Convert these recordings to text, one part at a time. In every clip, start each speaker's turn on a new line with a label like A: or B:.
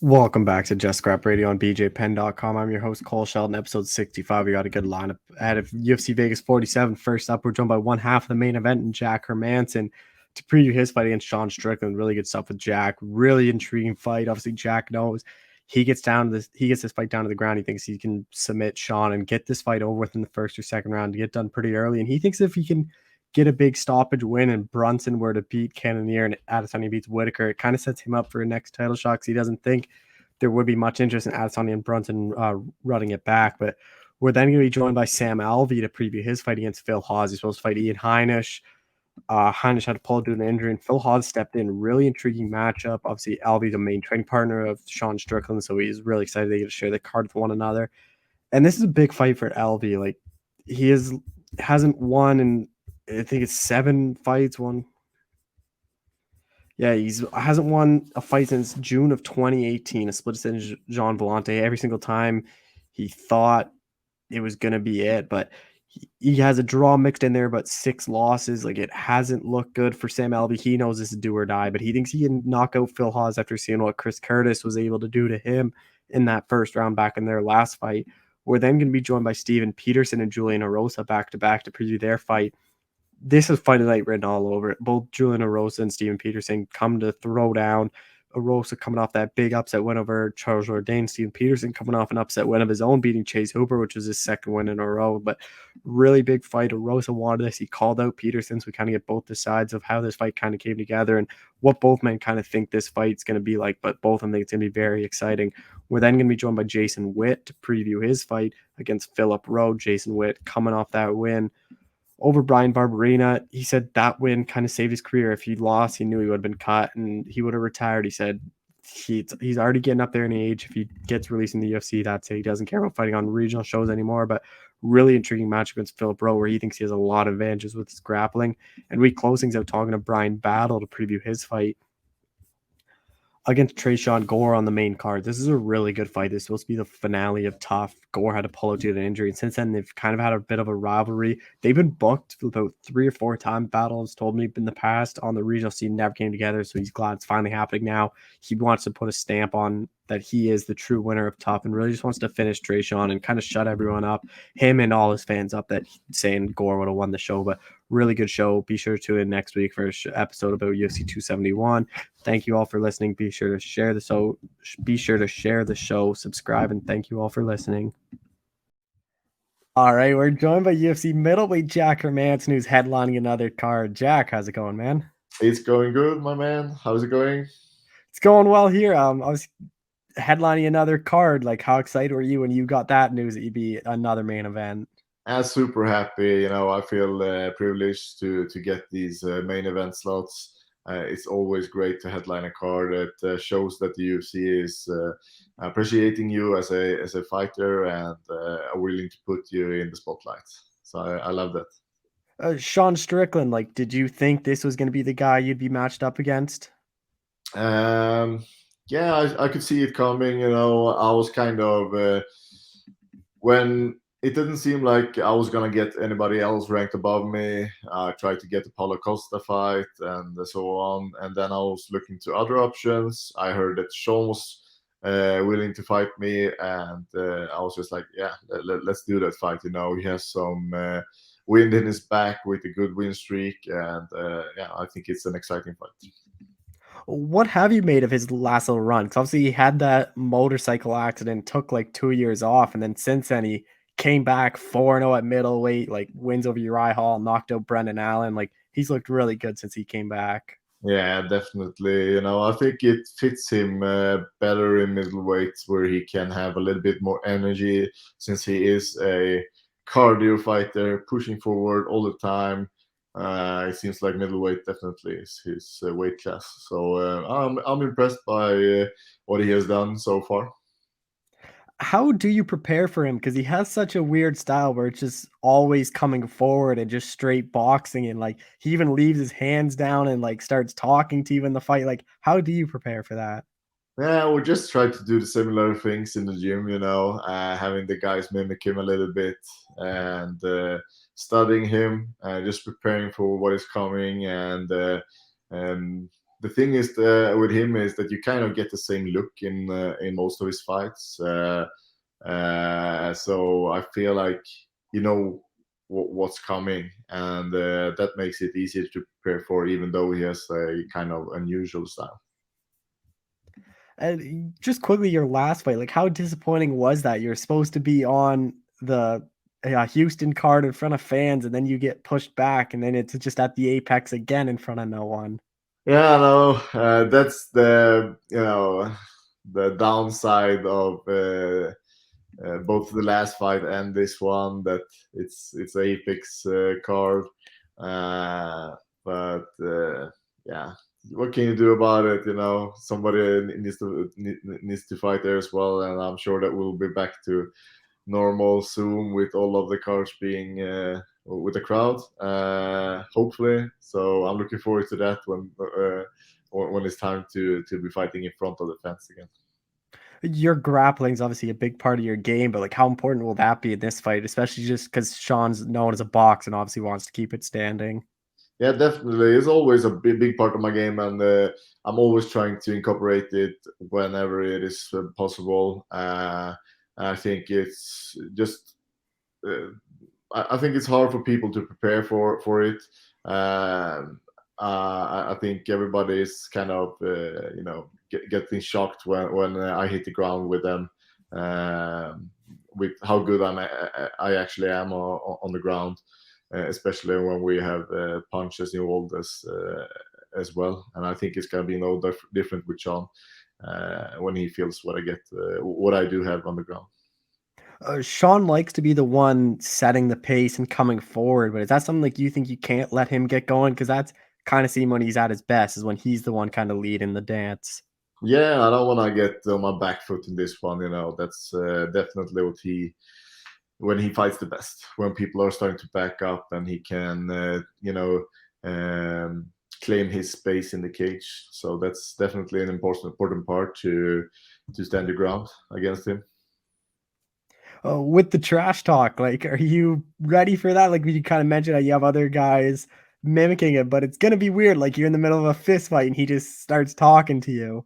A: Welcome back to Just Scrap Radio on BJPenn.com. I'm your host, Cole Shelton, episode 65. We got a good lineup ahead of UFC Vegas 47. First up, we're joined by one half of the main event and Jack Hermansson to preview his fight against Sean Strickland. Really good stuff with Jack. Really intriguing fight. Obviously, Jack knows he gets this fight down to the ground. He thinks he can submit Sean and get this fight over with in the first or second round to get done pretty early. And he thinks if he can get a big stoppage win and Brunson were to beat Cannonier and Adesanya beats Whitaker, it kind of sets him up for a next title shot because he doesn't think there would be much interest in Adesanya and Brunson running it back. But we're then going to be joined by Sam Alvey to preview his fight against Phil Hawes. He's supposed to fight Ian Heinisch. Heinisch had to pull due to an injury, and Phil Hawes stepped in. Really intriguing matchup. Obviously, Alvey's a main training partner of Sean Strickland, so he's really excited they get to share the card with one another. And this is a big fight for Alvey. Like hasn't won in I think it's 7 fights. He hasn't won a fight since June of 2018, a split decision Jean Vellante. Every single time he thought it was going to be it, but he has a draw mixed in there, but 6 losses. Like, it hasn't looked good for Sam Alvey. He knows this is do or die, but he thinks he can knock out Phil Hawes after seeing what Chris Curtis was able to do to him in that first round back in their last fight. We're then going to be joined by Steven Peterson and Julian Erosa back to back to preview their fight. This is fight night written all over it. Both Julian Rosa and Steven Peterson come to throw down. Rosa coming off that big upset win over Charles Jourdain. Steven Peterson coming off an upset win of his own, beating Chase Hooper, which was his second win in a row. But really big fight. Rosa wanted this. He called out Peterson, so we kind of get both the sides of how this fight kind of came together and what both men kind of think this fight's going to be like. But both of them think it's going to be very exciting. We're then going to be joined by Jason Witt to preview his fight against Philip Rowe. Jason Witt coming off that win over Brian Barberina. He said that win kind of saved his career. If he lost, he knew he would have been cut and he would have retired. He said he's already getting up there in age. If he gets released in the UFC, that's it. He doesn't care about fighting on regional shows anymore. But really intriguing match against Philip Rowe, where he thinks he has a lot of advantages with his grappling. And we close things out talking to Bryan Battle to preview his fight against Trayshawn Gore on the main card. This is a really good fight. This is supposed to be the finale of Tough. Gore had to pull out due to an injury, and since then they've kind of had a bit of a rivalry. They've been booked about 3 or 4 times. Battles told me in the past on the regional scene never came together, so he's glad it's finally happening now. He wants to put a stamp on that he is the true winner of Tough and really just wants to finish Trayshawn and kind of shut everyone up, him and all his fans up, that saying Gore would have won the show. But really good show. Be sure to tune in next week for an episode about UFC 271. Thank you all for listening. Be sure to share the show, subscribe, and thank you all for listening. All right, we're joined by UFC middleweight Jack Hermansson, who's headlining another card. Jack, how's it going, man?
B: It's going good, my man. How's it going?
A: It's going well here. I was headlining another card. Like, how excited were you when you got that news that you'd be another main event?
B: I'm super happy. I feel privileged to get these main event slots. It's always great to headline a card that shows that the UFC is appreciating you as a fighter and are willing to put you in the spotlight. So I love that.
A: Sean Strickland, like, did you think this was going to be the guy you'd be matched up against?
B: Yeah, I could see it coming. I was kind of when it didn't seem like I was gonna get anybody else ranked above me. I tried to get the Paulo Costa fight and so on, and then I was looking to other options. I heard that Sean was willing to fight me, and I was just like, yeah, let's do that fight. He has some wind in his back with a good win streak, and yeah, I think it's an exciting fight.
A: What have you made of his last little run? Because obviously he had that motorcycle accident, took like 2 years off, and then since then he came back 4-0 at middleweight, like wins over Uriah Hall, knocked out Brendan Allen. Like, he's looked really good since he came back.
B: Yeah, definitely. I think it fits him better in middleweight, where he can have a little bit more energy, since he is a cardio fighter, pushing forward all the time. It seems like middleweight definitely is his weight class. So I'm impressed by what he has done so far.
A: How do you prepare for him? Because he has such a weird style where it's just always coming forward and just straight boxing, and like he even leaves his hands down and like starts talking to you in the fight. Like, how do you prepare for that?
B: Yeah, we just try to do the similar things in the gym, having the guys mimic him a little bit and studying him, just preparing for what is coming, and the thing is with him is that you kind of get the same look in most of his fights. So I feel like you know what's coming, and that makes it easier to prepare for, even though he has a kind of unusual style.
A: And just quickly, your last fight, like how disappointing was that? You're supposed to be on the Houston card in front of fans, and then you get pushed back, and then it's just at the Apex again in front of no one.
B: Yeah, no, that's the the downside of both the last fight and this one, that it's Apex card. Uh, but yeah, what can you do about it? Somebody needs to fight there as well, and I'm sure that we'll be back to normal soon with all of the cars being with the crowd, hopefully. So I'm looking forward to that when it's time to be fighting in front of the fans again.
A: Your grappling is obviously a big part of your game, but like how important will that be in this fight, especially just because Sean's known as a box and obviously wants to keep it standing?
B: Yeah, definitely. It's always a big part of my game, and I'm always trying to incorporate it whenever it is possible. I think it's just, I think it's hard for people to prepare for it. I think everybody is kind of, getting shocked when I hit the ground with them, with how good I actually am on the ground. Especially when we have punches involved as well. And I think it's gonna be no different with Sean when he feels what I do have on the ground.
A: Sean likes to be the one setting the pace and coming forward, but is that something like you think you can't let him get going? Because that's kind of seen when he's at his best, is when he's the one kind of leading the dance.
B: Yeah, I don't want to get on my back foot in this one. That's definitely when he fights the best, when people are starting to back up and he can, claim his space in the cage. So that's definitely an important part to stand your ground against him.
A: With the trash talk, like, are you ready for that? Like, you kind of mentioned that you have other guys mimicking it, but it's gonna be weird. Like, you're in the middle of a fist fight and he just starts talking to you.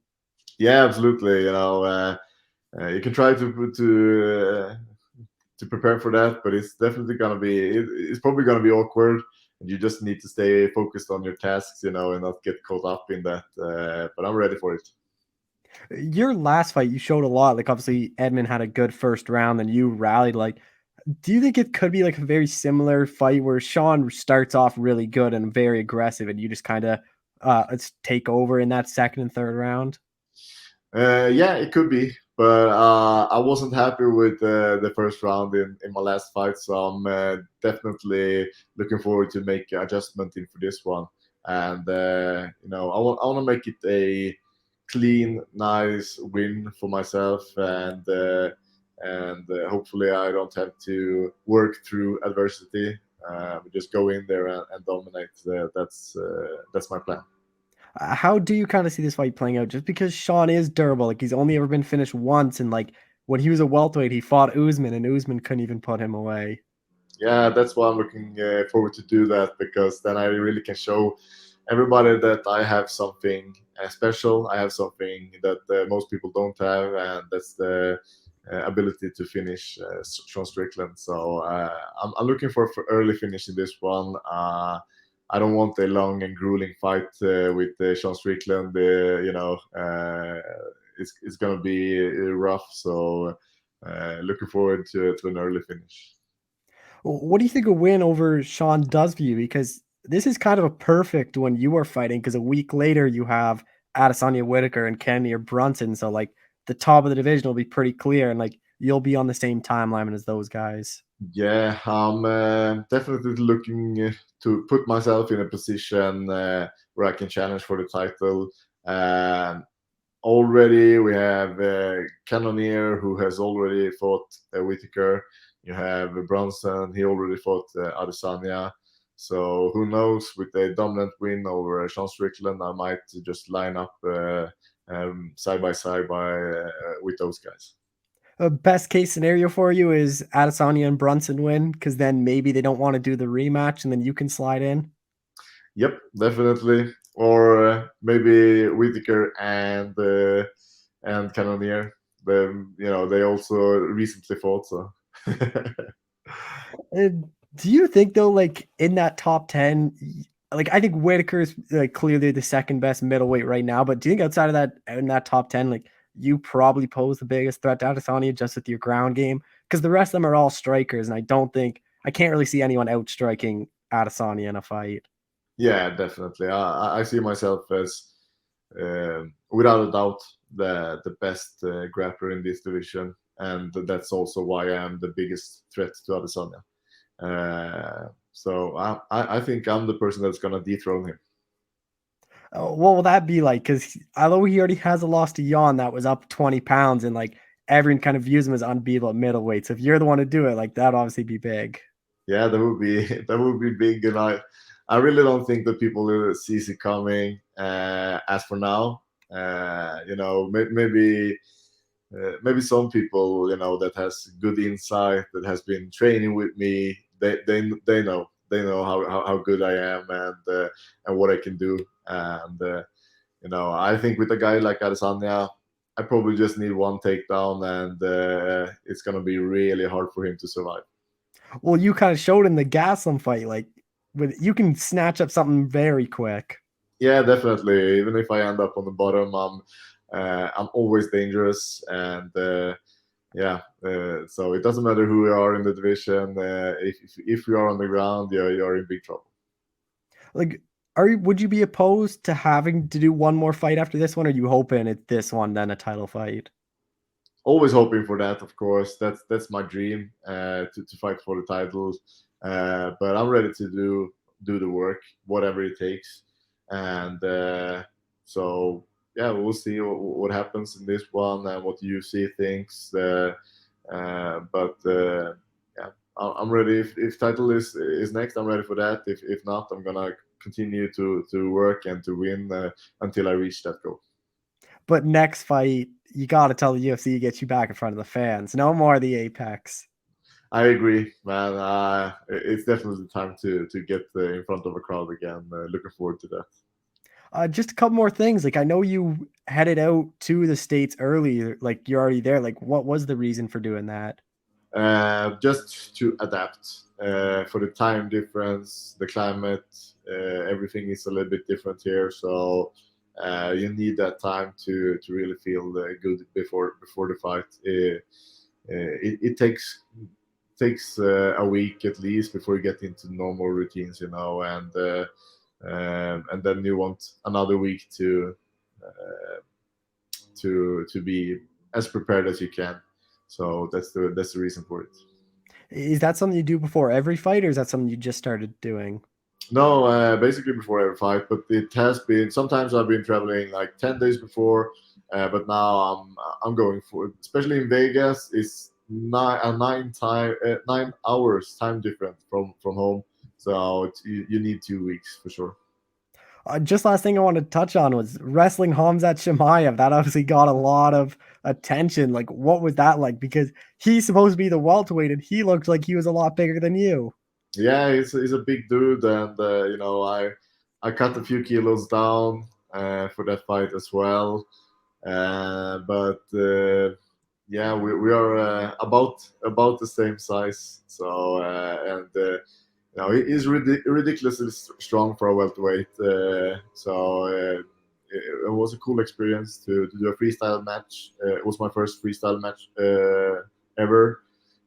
B: Yeah, absolutely. You can try to prepare for that, but it's definitely it's probably gonna be awkward, and you just need to stay focused on your tasks, and not get caught up in that. But I'm ready for it.
A: Your last fight, you showed a lot. Like, obviously, Edmund had a good first round, and you rallied. Like, do you think it could be like a very similar fight where Sean starts off really good and very aggressive, and you just kind of take over in that second and third round?
B: Yeah, it could be, but I wasn't happy with the first round in my last fight, so I'm definitely looking forward to make adjustment in for this one. And I want to make it a clean, nice win for myself, and hopefully I don't have to work through adversity. Just go in there and dominate. That's my plan.
A: How do you kind of see this fight playing out? Just because Sean is durable, like he's only ever been finished once, and like when he was a welterweight, he fought Usman, and Usman couldn't even put him away.
B: Yeah, that's why I'm looking forward to do that, because then I really can show everybody that I have something special. I have something that most people don't have, and that's the ability to finish Sean Strickland. So I'm looking for early finish in this one. I don't want a long and grueling fight with Sean Strickland. It's going to be rough. So looking forward to an early finish.
A: What do you think a win over Sean does for you? Because this is kind of a perfect when you are fighting, because a week later you have Adesanya Whitaker and Kenny or Brunson. So like the top of the division will be pretty clear, and like you'll be on the same timeline as those guys.
B: Yeah, I'm definitely looking to put myself in a position where I can challenge for the title. Already we have Cannonier, who has already fought Whitaker. You have Bronson, he already fought Adesanya. So who knows, with a dominant win over Sean Strickland, I might just line up side by side with those guys.
A: Best case scenario for you is Adesanya and Brunson win, because then maybe they don't want to do the rematch, and then you can slide in.
B: Yep, definitely. or maybe Whitaker and Cannonier. They also recently fought. So
A: And do you think though, like in that top 10, like I think Whitaker is like clearly the second best middleweight right now, but do you think outside of that, in that top 10, like you probably pose the biggest threat to Adesanya just with your ground game? Because the rest of them are all strikers, and I can't really see anyone outstriking Adesanya in a fight.
B: yeah, definitely. I see myself as without a doubt the best grappler in this division, and that's also why I am the biggest threat to Adesanya. So I think I'm the person that's gonna dethrone him.
A: What will that be like? Because although he already has a loss to Jan that was up 20 pounds, and like everyone kind of views him as unbeatable at middleweight. So if you're the one to do it, like that'd obviously be big.
B: Yeah, that would be that would be big, and I really don't think that people will see it coming. As for now, maybe some people that has good insight, that has been training with me. They know how good I am and what I can do. And I think with a guy like Adesanya, I probably just need one takedown, and it's gonna be really hard for him to survive.
A: Well, you kind of showed in the Gaslam fight, like with you can snatch up something very quick.
B: Yeah, definitely. Even if I end up on the bottom, I'm always dangerous, and so it doesn't matter who we are in the division. If you are on the ground, you're in big trouble.
A: Like, would you be opposed to having to do one more fight after this one? Or are you hoping it's this one then a title fight?
B: Always hoping for that, of course. That's my dream, to fight for the title. But I'm ready to do the work, whatever it takes. And so yeah, we'll see what happens in this one and what the UFC thinks. But yeah, I'm ready. If title is next, I'm ready for that. If not, I'm gonna continue to work and to win until I reach that goal.
A: But next fight, you got to tell the UFC to get you back in front of the fans. No more of the Apex.
B: I agree, man. It's definitely time to get in front of a crowd again. Looking forward to that.
A: Just a couple more things. Like I know you headed out to the States early, like you're already there. Like what was the reason for doing that?
B: Just to adapt for the time difference, the climate, everything is a little bit different here. So you need that time to really feel good before the fight. It takes a week at least before you get into normal routines, and then you want another week to be as prepared as you can. So that's the reason for it.
A: Is that something you do before every fight, or is that something you just started doing?
B: No, basically before every fight, but it has been sometimes I've been traveling like 10 days before, but now I'm going for, especially in Vegas, it's 9 hours time different from home, so you need 2 weeks for sure.
A: Just last thing I wanted to touch on was wrestling Hamzat Shemaev. That obviously got a lot of attention. Like, what was that like? Because he's supposed to be the welterweight, and he looked like he was a lot bigger than you.
B: Yeah, he's a big dude, and I cut a few kilos down for that fight as well. But yeah, we are about the same size. So he's ridiculously strong for a welterweight. It was a cool experience to do a freestyle match. It was my first freestyle match ever.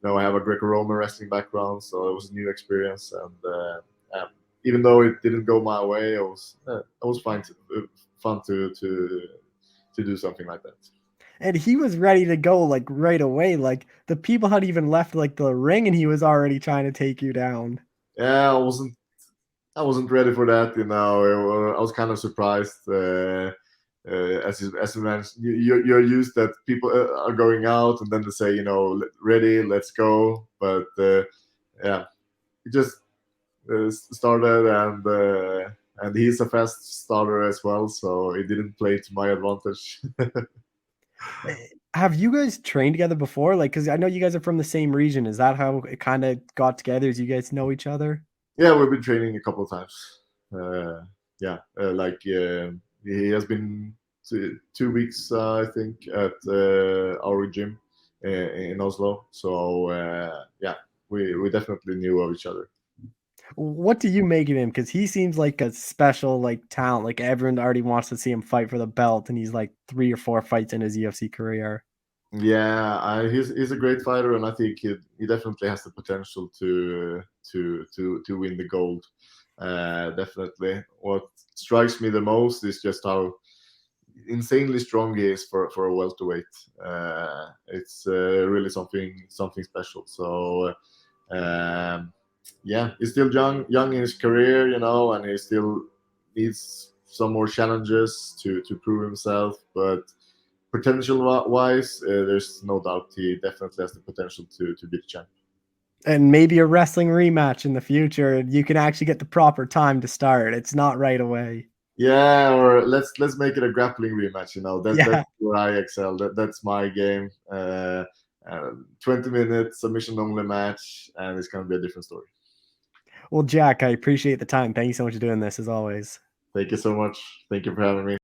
B: I have a Greco-Roman wrestling background, so it was a new experience. And even though it didn't go my way, it was fun to do something like that.
A: And he was ready to go like right away. Like the people had even left like the ring, and he was already trying to take you down.
B: Yeah, I wasn't ready for that. I was kind of surprised. As you mentioned, you're used that people are going out and then they say, ready, let's go. But yeah, it just started, and he's a fast starter as well, so it didn't play to my advantage.
A: Have you guys trained together before? Like, because I know you guys are from the same region. Is that how it kind of got together? As you guys know each other?
B: Yeah, we've been training a couple of times. Uh, yeah, he has been 2 weeks, I think, at our gym in Oslo. So yeah, we definitely knew of each other.
A: What do you make of him? Because he seems like a special like talent. Like everyone already wants to see him fight for the belt, and he's like 3 or 4 fights in his UFC career.
B: Yeah, he's a great fighter, and I think he definitely has the potential to win the gold. Definitely. What strikes me the most is just how insanely strong he is for a welterweight. It's really something special. So yeah, he's still young in his career, and he still needs some more challenges to prove himself. But potential wise, there's no doubt he definitely has the potential to be the champ.
A: And maybe a wrestling rematch in the future. You can actually get the proper time to start. It's not right away.
B: Yeah, or let's make it a grappling rematch. That's
A: Yeah.
B: where I excel. That's my game. 20 minutes submission only match, and it's gonna be a different story.
A: Well, Jack, I appreciate the time. Thank you so much for doing this as always.
B: Thank you so much. Thank you for having me.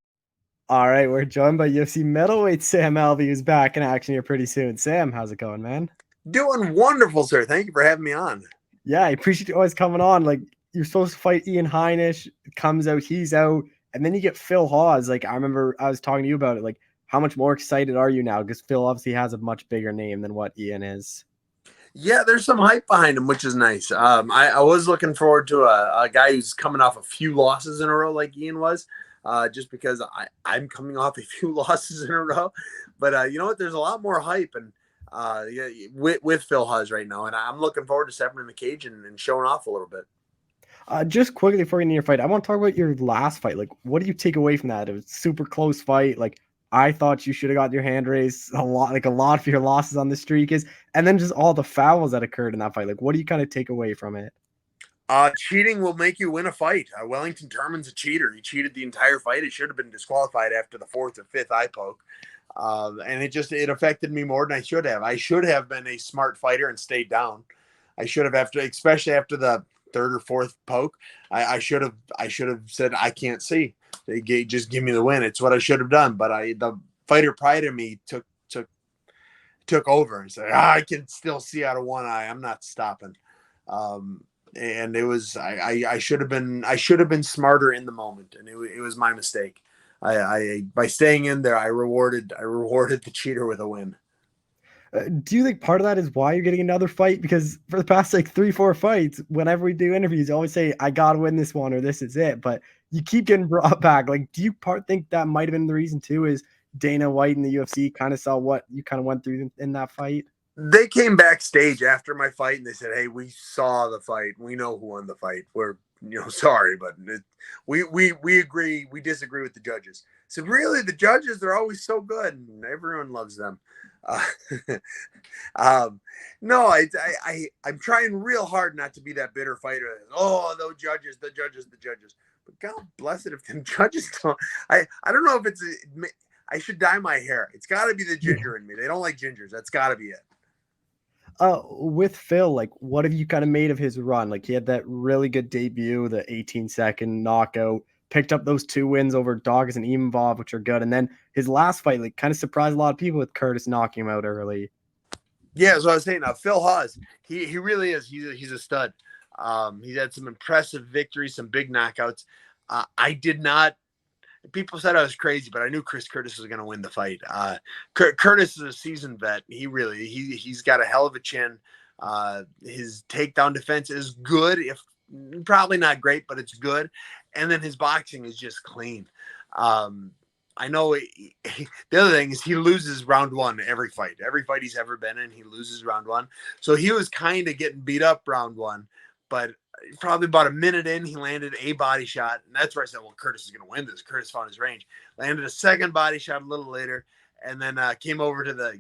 A: All right, we're joined by UFC middleweight Sam Alvey, who's back in action here pretty soon. Sam, how's it going, man?
C: Doing wonderful, sir. Thank you for having me on.
A: Yeah, I appreciate you always coming on. Like, you're supposed to fight Ian Heinisch, comes out, he's out, and then you get Phil Hawes. Like, I remember I was talking to you about it. Like, how much more excited are you now? Because Phil obviously has a much bigger name than what Ian is.
C: Yeah, there's some hype behind him, which is nice. I was looking forward to a guy who's coming off a few losses in a row like Ian was, just because I'm coming off a few losses in a row. But you know what? There's a lot more hype and yeah, with Phil Hawes right now, and I'm looking forward to stepping in the cage and showing off a little bit.
A: Just quickly before you get into your fight, I want to talk about your last fight. Like, what do you take away from that? It was a super close fight. Like, I thought you should have got your hand raised a lot. Like, a lot of your losses on the streak is, and then just all the fouls that occurred in that fight. Like, what do you kind of take away from it?
C: Cheating will make you win a fight. Wellington Turman's a cheater. He cheated the entire fight. He should have been disqualified after the 4th or 5th eye poke. And it affected me more than I should have. I should have been a smart fighter and stayed down. I should have, especially after the 3rd or 4th poke, I should have said, I can't see. Just give me the win. It's what I should have done. But the fighter pride in me took over and said, I can still see out of one eye. I'm not stopping. And it was I should have been smarter in the moment, and it was my mistake. I by staying in there, I rewarded the cheater with a win.
A: Do you think part of that is why you're getting another fight? Because for the past like 3-4 fights, whenever we do interviews, you always say, I gotta win this one or this is it. But you keep getting brought back. Like, do you think that might have been the reason too, is Dana White and the UFC kind of saw what you kind of went through in that fight?
C: They came backstage after my fight and they said, hey, we saw the fight. We know who won the fight. We're sorry, but we agree. We disagree with the judges. So really, the judges, they're always so good and everyone loves them. No, I'm trying real hard not to be that bitter fighter. Oh, those judges, the judges. But God bless it if them judges don't. I don't know if I should dye my hair. It's got to be the ginger in me. They don't like gingers. That's got to be it.
A: With Phil, like, what have you kind of made of his run? Like, he had that really good debut, the 18-second knockout, picked up those 2 wins over Doggers and Imavov, which are good. And then his last fight, like, kind of surprised a lot of people with Curtis knocking him out early.
C: Yeah, so I was saying, Phil Hawes, he really is. He's a stud. He's had some impressive victories, some big knockouts. I did not. People said I was crazy, but I knew Chris Curtis was going to win the fight. Curtis is a seasoned vet. He's got a hell of a chin. His takedown defense is good, if probably not great, but it's good. And then his boxing is just clean. I know the other thing is he loses round 1 every fight. Every fight he's ever been in, he loses round 1. So he was kind of getting beat up round 1, but probably about a minute in, he landed a body shot. And that's where I said, well, Curtis is going to win this. Curtis found his range. Landed a second body shot a little later, and then came over to the,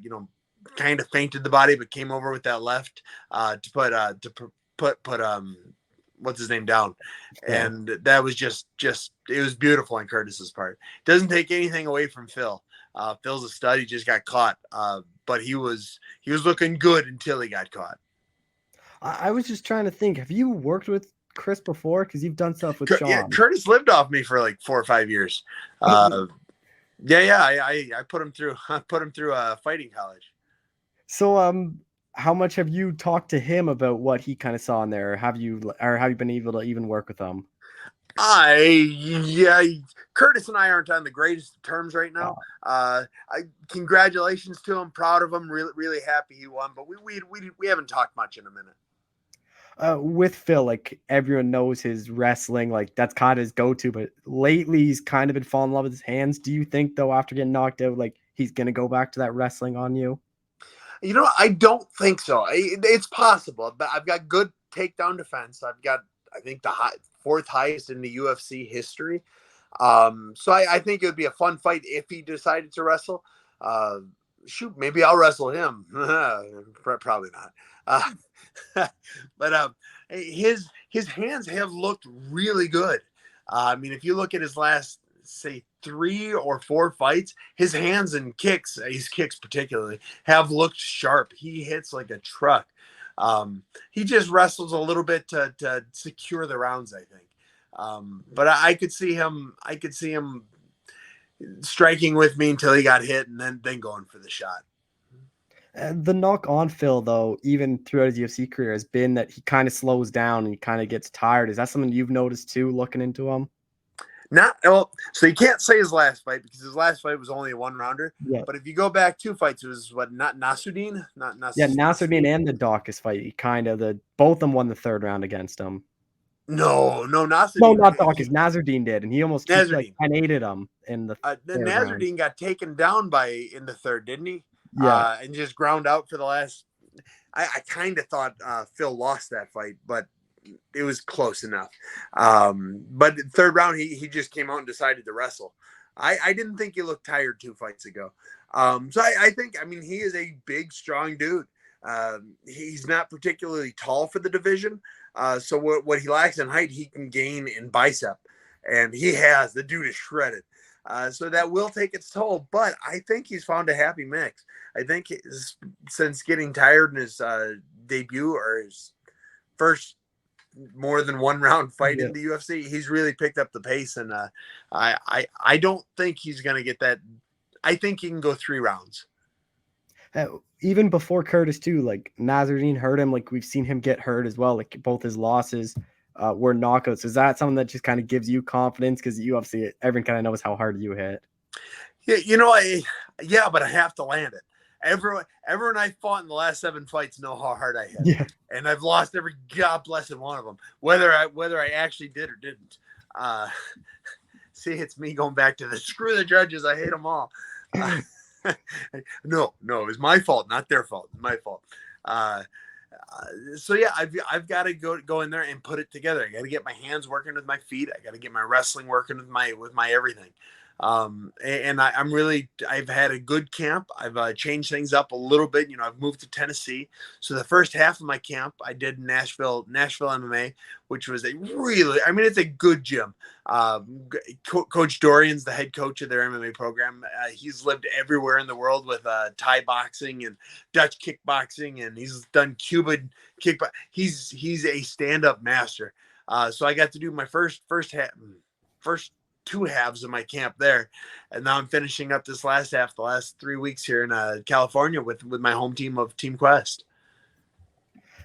C: kind of fainted the body, but came over with that left to put what's his name down. Yeah. And that was just it was beautiful on Curtis's part. Doesn't take anything away from Phil. Phil's a stud. He just got caught. But he was looking good until he got caught.
A: I was just trying to think, have you worked with Chris before? Because you've done stuff with Sean.
C: Yeah, Curtis lived off me for like 4 or 5 years. I put him through. I put him through fighting college.
A: So, how much have you talked to him about what he kind of saw in there? Or have you been able to even work with him?
C: Curtis and I aren't on the greatest of terms right now. Congratulations to him. Proud of him. Really, really happy he won. But we haven't talked much in a minute.
A: With Phil, like everyone knows his wrestling, like that's kind of his go-to. But lately, he's kind of been falling in love with his hands. Do you think, though, after getting knocked out, like he's gonna go back to that wrestling on you?
C: You know, I don't think so. It's possible, but I've got good takedown defense. I've got, I think, the fourth highest in the UFC history. So I think it would be a fun fight if he decided to wrestle. Shoot, maybe I'll wrestle him. Probably not. But his hands have looked really good. I mean, if you look at his last, say, 3 or 4 fights, his hands and kicks, his kicks particularly, have looked sharp. He hits like a truck. He just wrestles a little bit to secure the rounds, I think. But I could see him striking with me until he got hit and then going for the shot.
A: The knock on Phil, though, even throughout his UFC career, has been that he kind of slows down and he kind of gets tired. Is that something you've noticed too, looking into him?
C: So you can't say his last fight because his last fight was only a 1-rounder.
A: Yeah.
C: But if you go back 2 fights, it was not Nasruddin?
A: Nasruddin and the Dawkins fight. He both of them won the 3rd round against him.
C: No, Nasruddin.
A: No, not Dawkins. Nasruddin did, and he almost
C: Nasruddin
A: 10-8'd him in the
C: Nasruddin
A: round.
C: Got taken down in the 3rd, didn't he?
A: Yeah,
C: and just ground out for the last. I kind of thought Phil lost that fight, but it was close enough. But 3rd round, he just came out and decided to wrestle. I didn't think he looked tired 2 fights ago. So I think, I mean, he is a big, strong dude. He's not particularly tall for the division. So what he lacks in height, he can gain in bicep. And the dude is shredded. So that will take its toll. But I think he's found a happy mix. I think since getting tired in his debut or his first more than 1 round fight in the UFC, he's really picked up the pace. And I don't think he's going to get that. I think he can go 3 rounds.
A: Even before Curtis too, like Nasruddin hurt him. Like we've seen him get hurt as well. Like both his losses were knockouts. Is that something that just kind of gives you confidence? Because UFC, everyone kind of knows how hard you hit.
C: Yeah, but I have to land it. Everyone I fought in the last 7 fights know how hard I hit.
A: Yeah.
C: And I've lost every God blessed one of them, whether I actually did or didn't. See, it's me going back to screw the judges. I hate them all. No, it was my fault, not their fault. My fault. So yeah, I've got to go in there and put it together. I got to get my hands working with my feet. I got to get my wrestling working with my everything. I've had a good camp. I've changed things up a little bit. I've moved to Tennessee. So the first half of my camp, I did Nashville MMA, which was it's a good gym. Coach Dorian's the head coach of their MMA program. He's lived everywhere in the world with Thai boxing and Dutch kickboxing, and he's done Cuban kickboxing. He's a stand-up master. So I got to do my first 2 halves of my camp there, and now I'm finishing up this last half, the last 3 weeks here in California with my home team of Team Quest.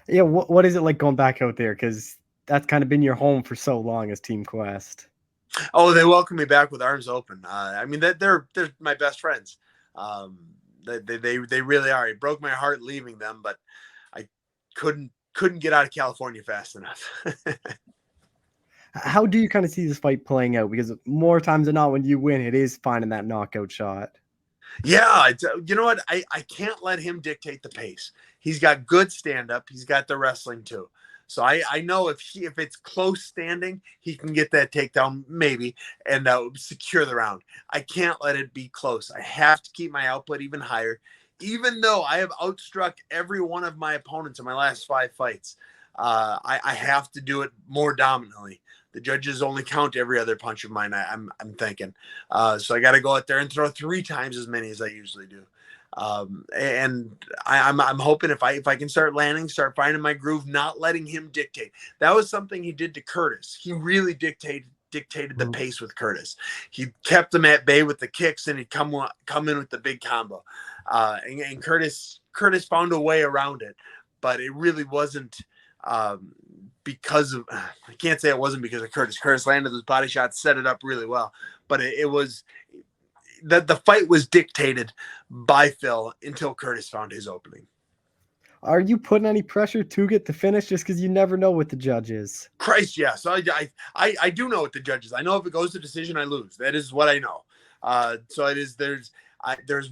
A: Yeah, what is it like going back out there? Because that's kind of been your home for so long as Team Quest.
C: Oh, they welcome me back with arms open. They're my best friends. They really are. It broke my heart leaving them, but I couldn't get out of California fast enough.
A: How do you kind of see this fight playing out? Because more times than not, when you win, it is finding that knockout shot.
C: Yeah, you know what? I can't let him dictate the pace. He's got good stand-up. He's got the wrestling too. So I know if it's close standing, he can get that takedown maybe and secure the round. I can't let it be close. I have to keep my output even higher, even though I have outstruck every one of my opponents in my last 5 fights. I have to do it more dominantly. The judges only count every other punch of mine, I'm thinking. So I got to go out there and throw 3 times as many as I usually do. And I'm hoping if I can start landing, start finding my groove, not letting him dictate. That was something he did to Curtis. He really dictated the pace with Curtis. He kept him at bay with the kicks, and he'd come in with the big combo. And Curtis found a way around it, but it really wasn't because of. I can't say it wasn't because of Curtis. Curtis landed those body shots, set it up really well, but it was. The fight was dictated by Phil until Curtis found his opening.
A: Are you putting any pressure to get the finish just because you never know what the judge is?
C: Christ, yes. I do know what the judge is. I know if it goes to decision, I lose. That is what I know. So it is. There's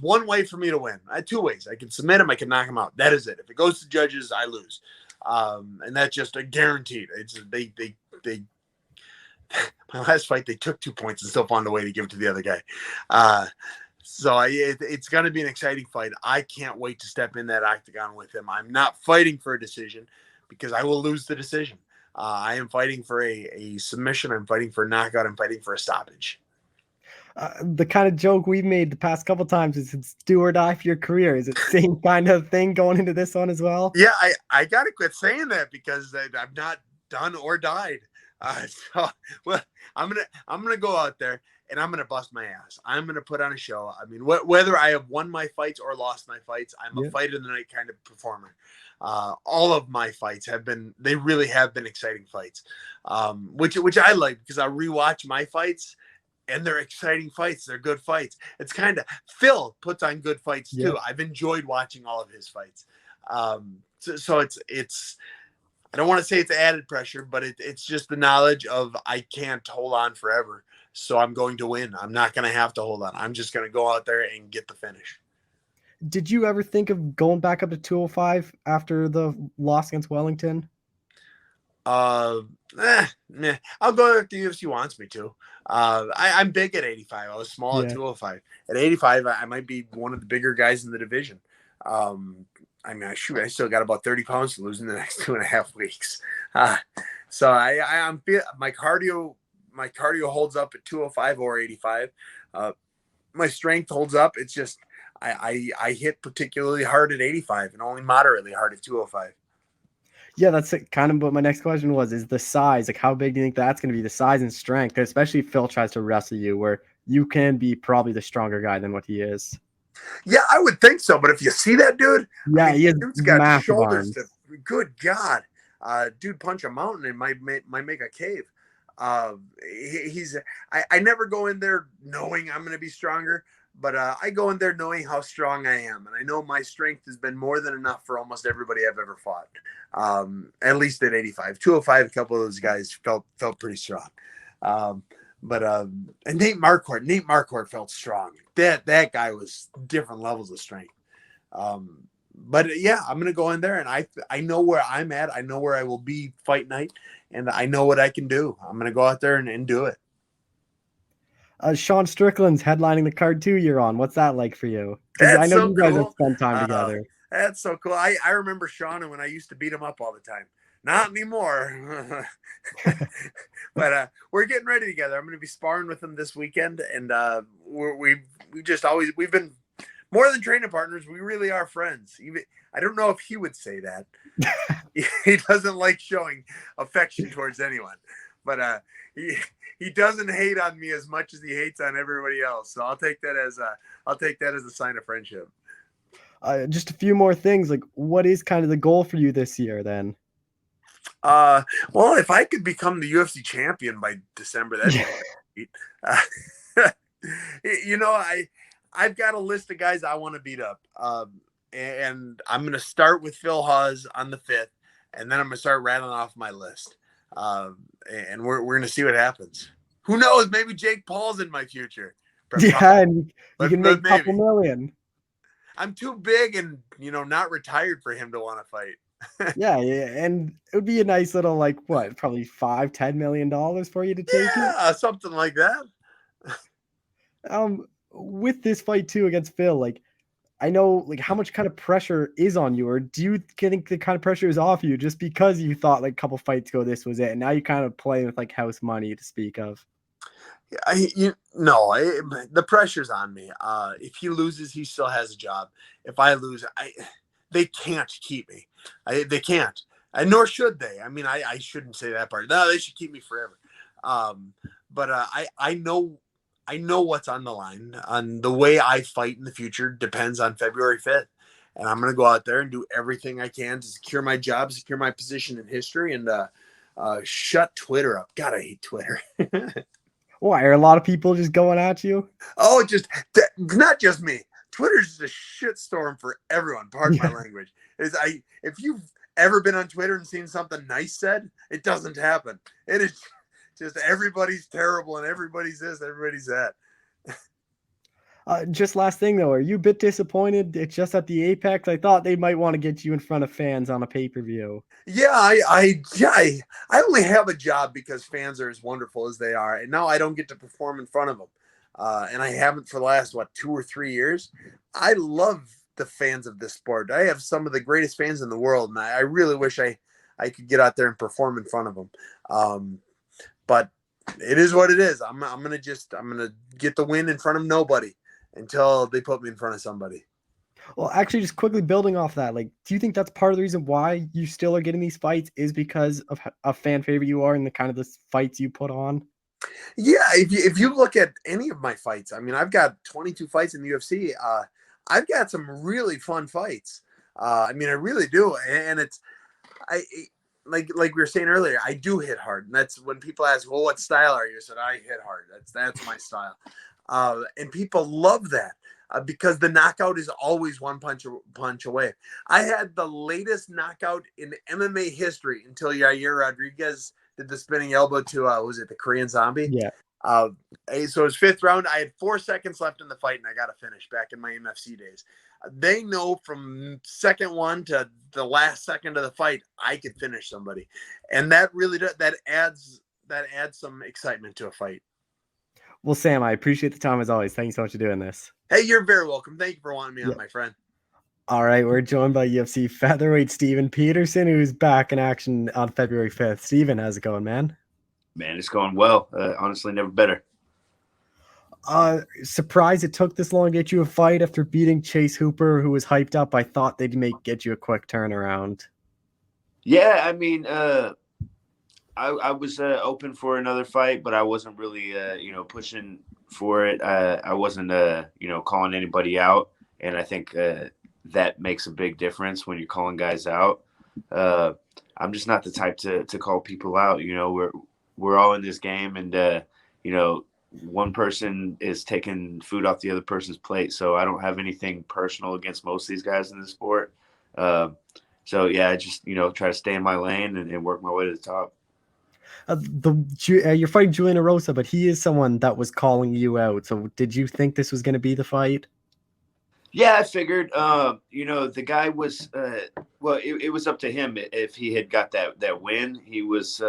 C: one way for me to win. I have two ways. I can submit him. I can knock him out. That is it. If it goes to judges, I lose. And that's just a guaranteed. It's they my last fight, they took 2 points and still found a way to give it to the other guy. It's going to be an exciting fight. I can't wait to step in that octagon with him. I'm not fighting for a decision because I will lose the decision. I am fighting for a submission. I'm fighting for a knockout. I'm fighting for a stoppage.
A: The kind of joke we've made the past couple times is it's do or die for your career. Is it the same kind of thing going into this one as well?
C: Yeah, I got to quit saying that because I'm not done or died. Well, I'm gonna go out there and I'm gonna bust my ass. I'm gonna put on a show. I mean, whether I have won my fights or lost my fights, I'm a fight of the night kind of performer. All of my fights they really have been exciting fights, which I like because I rewatch my fights and they're exciting fights. They're good fights. It's kind of Phil puts on good fights too. I've enjoyed watching all of his fights. So it's. I don't want to say it's added pressure, but it's just the knowledge of I can't hold on forever. So I'm going to win. I'm not going to have to hold on. I'm just going to go out there and get the finish.
A: Did you ever think of going back up to 205 after the loss against Wellington?
C: I'll go if the UFC wants me to. I'm big at 85. I was small at 205. At 85, I might be one of the bigger guys in the division. I mean, I still got about 30 pounds to lose in the next 2.5 weeks. So I'm my cardio holds up at 205 or 85. My strength holds up. It's just I hit particularly hard at 85 and only moderately hard at 205.
A: Yeah, that's kind of what my next question was, is the size. Like, how big do you think that's going to be, the size and strength, especially if Phil tries to wrestle you, where you can be probably the stronger guy than what he is?
C: Yeah, I would think so. But if you see that dude,
A: he has
C: dude's got shoulders. Good God. Dude, punch a mountain and might make a cave. I never go in there knowing I'm going to be stronger, but I go in there knowing how strong I am. And I know my strength has been more than enough for almost everybody I've ever fought. At least at 85. 205, a couple of those guys felt pretty strong. And Nate Marquardt felt strong. That guy was different levels of strength. But yeah, I'm going to go in there and I know where I'm at. I know where I will be fight night and I know what I can do. I'm going to go out there and do it.
A: Sean Strickland's headlining the card 2 you're on. What's that like for you? I know you guys have spent time together.
C: That's so cool. I remember Sean when I used to beat him up all the time. Not anymore. But we're getting ready together. I'm going to be sparring with him this weekend, and we've been more than training partners. We really are friends. Even I don't know if he would say that. He doesn't like showing affection towards anyone, but he doesn't hate on me as much as he hates on everybody else. So I'll take that as a sign of friendship.
A: Just a few more things. Like, what is kind of the goal for you this year then?
C: Well, if I could become the UFC champion by December, that'd be great. I've got a list of guys I want to beat up. And I'm going to start with Phil Hawes on the 5th, and then I'm going to start rattling off my list. And we're going to see what happens. Who knows? Maybe Jake Paul's in my future.
A: Yeah, and you can make a couple million.
C: I'm too big and, not retired for him to want to fight.
A: yeah, and it would be a nice little, probably $5-10 million for you to take it?
C: Yeah, something like that.
A: With this fight too against Phil, I know how much kind of pressure is on you, or do you think the kind of pressure is off you just because you thought a couple fights ago this was it, and now you kind of play with house money to speak of?
C: The pressure's on me. If he loses, he still has a job. If I lose, they can't keep me. They can't, and nor should they. I mean, I shouldn't say that part. No, they should keep me forever. But I know what's on the line. On the way I fight in the future depends on February 5th, and I'm going to go out there and do everything I can to secure my job, secure my position in history, and shut Twitter up. God, I hate Twitter.
A: Why are a lot of people just going at you?
C: Oh, not just me. Twitter's just a shitstorm for everyone. Pardon my language. If you've ever been on Twitter and seen something nice said, it doesn't happen. It is just everybody's terrible and everybody's this, everybody's that.
A: Just last thing though, are you a bit disappointed? It's just at the Apex. I thought they might want to get you in front of fans on a pay-per-view.
C: Yeah, I only have a job because fans are as wonderful as they are, and now I don't get to perform in front of them, and I haven't for the last 2 or 3 years. I love the fans of this sport. I have some of the greatest fans in the world, and I really wish I could get out there and perform in front of them. But it is what it is. I'm gonna get the win in front of nobody until they put me in front of somebody.
A: Well, actually, just quickly building off that, like, do you think that's part of the reason why you still are getting these fights is because of a fan favorite you are and the kind of the fights you put on?
C: Yeah, if you look at any of my fights, I mean, I've got 22 fights in the UFC. I've got some really fun fights. I mean, I really do, and like we were saying earlier, I do hit hard, and that's when people ask, "Well, what style are you?" I said, "I hit hard. That's my style." And people love that because the knockout is always one punch away. I had the latest knockout in MMA history until Yair Rodriguez did the spinning elbow to was it the Korean Zombie?
A: Yeah.
C: So it was 5th round. I had 4 seconds left in the fight, and I got a finish back in my MFC days. They know from second one to the last second of the fight, I could finish somebody, and that really that adds some excitement to a fight.
A: Well, Sam, I appreciate the time as always. Thanks so much for doing this.
C: Hey, you're very welcome. Thank you for wanting me on, my friend.
A: All right, we're joined by UFC featherweight Steven Peterson, who's back in action on February 5th. Steven, how's it going, man?
D: Man, it's going well. Honestly, never better.
A: Surprised it took this long to get you a fight after beating Chase Hooper, who was hyped up. I thought they'd get you a quick turnaround.
D: Yeah, I mean, I was open for another fight, but I wasn't really, pushing for it. I wasn't, calling anybody out, and I think that makes a big difference when you're calling guys out. I'm just not the type to call people out. We're all in this game, and one person is taking food off the other person's plate. So I don't have anything personal against most of these guys in the sport. So yeah, I just, try to stay in my lane and work my way to the top.
A: You're fighting Julian Erosa, but he is someone that was calling you out. So did you think this was going to be the fight?
D: Yeah, I figured, the guy was, it was up to him if he had got that win. He was,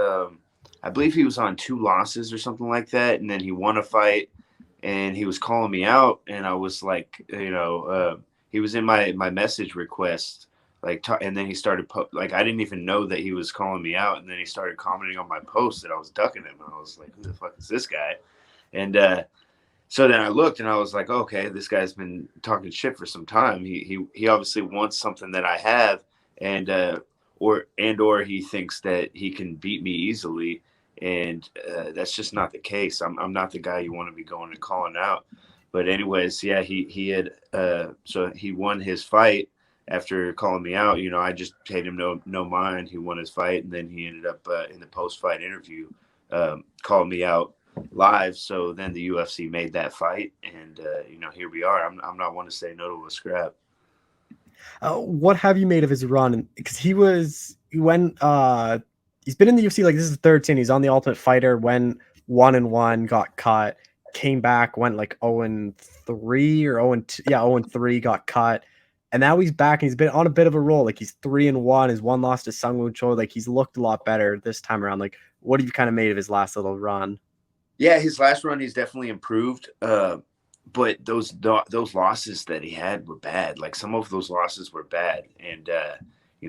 D: I believe he was on 2 losses or something like that. And then he won a fight and he was calling me out. And I was like, he was in my message request, and then he started, I didn't even know that he was calling me out. And then he started commenting on my post that I was ducking him. And I was like, who the fuck is this guy? And, so then I looked and I was like, okay, this guy's been talking shit for some time. He obviously wants something that I have, and or he thinks that he can beat me easily, and that's just not the case. I'm not the guy you want to be going and calling out. But anyways, yeah, he had so he won his fight after calling me out. I just paid him no mind. He won his fight, and then he ended up in the post-fight interview calling me out live. So then the UFC made that fight, and here we are. I'm not one to say no to a scrap.
A: What have you made of his run? Because he's been in the UFC, this is the 3rd stint. He's on the Ultimate Fighter, went 1-1, got cut, came back, went 0-3 or 0-2, 0-3, got cut, and now he's back and he's been on a bit of a roll. He's 3-1, his 1 loss to Sungwoo Choi. He's looked a lot better this time around. What have you kind of made of his last little run?
D: Yeah, his last run, he's definitely improved. But those losses that he had were bad. Some of those losses were bad. And,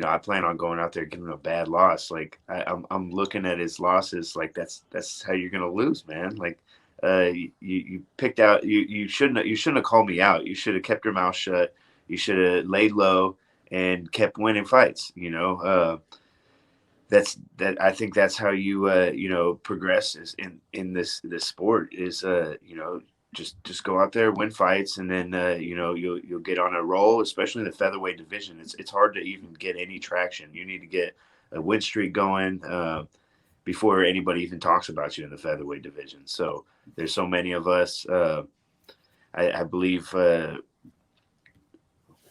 D: I plan on going out there and giving him a bad loss. I'm looking at his losses. That's how you're going to lose, man. You picked out. You shouldn't have called me out. You should have kept your mouth shut. You should have laid low and kept winning fights. I think that's how you progress is in this sport is just go out there, win fights, and then you'll get on a roll, especially in the featherweight division. It's hard to even get any traction. You need to get a win streak going before anybody even talks about you in the featherweight division. So there's so many of us. I believe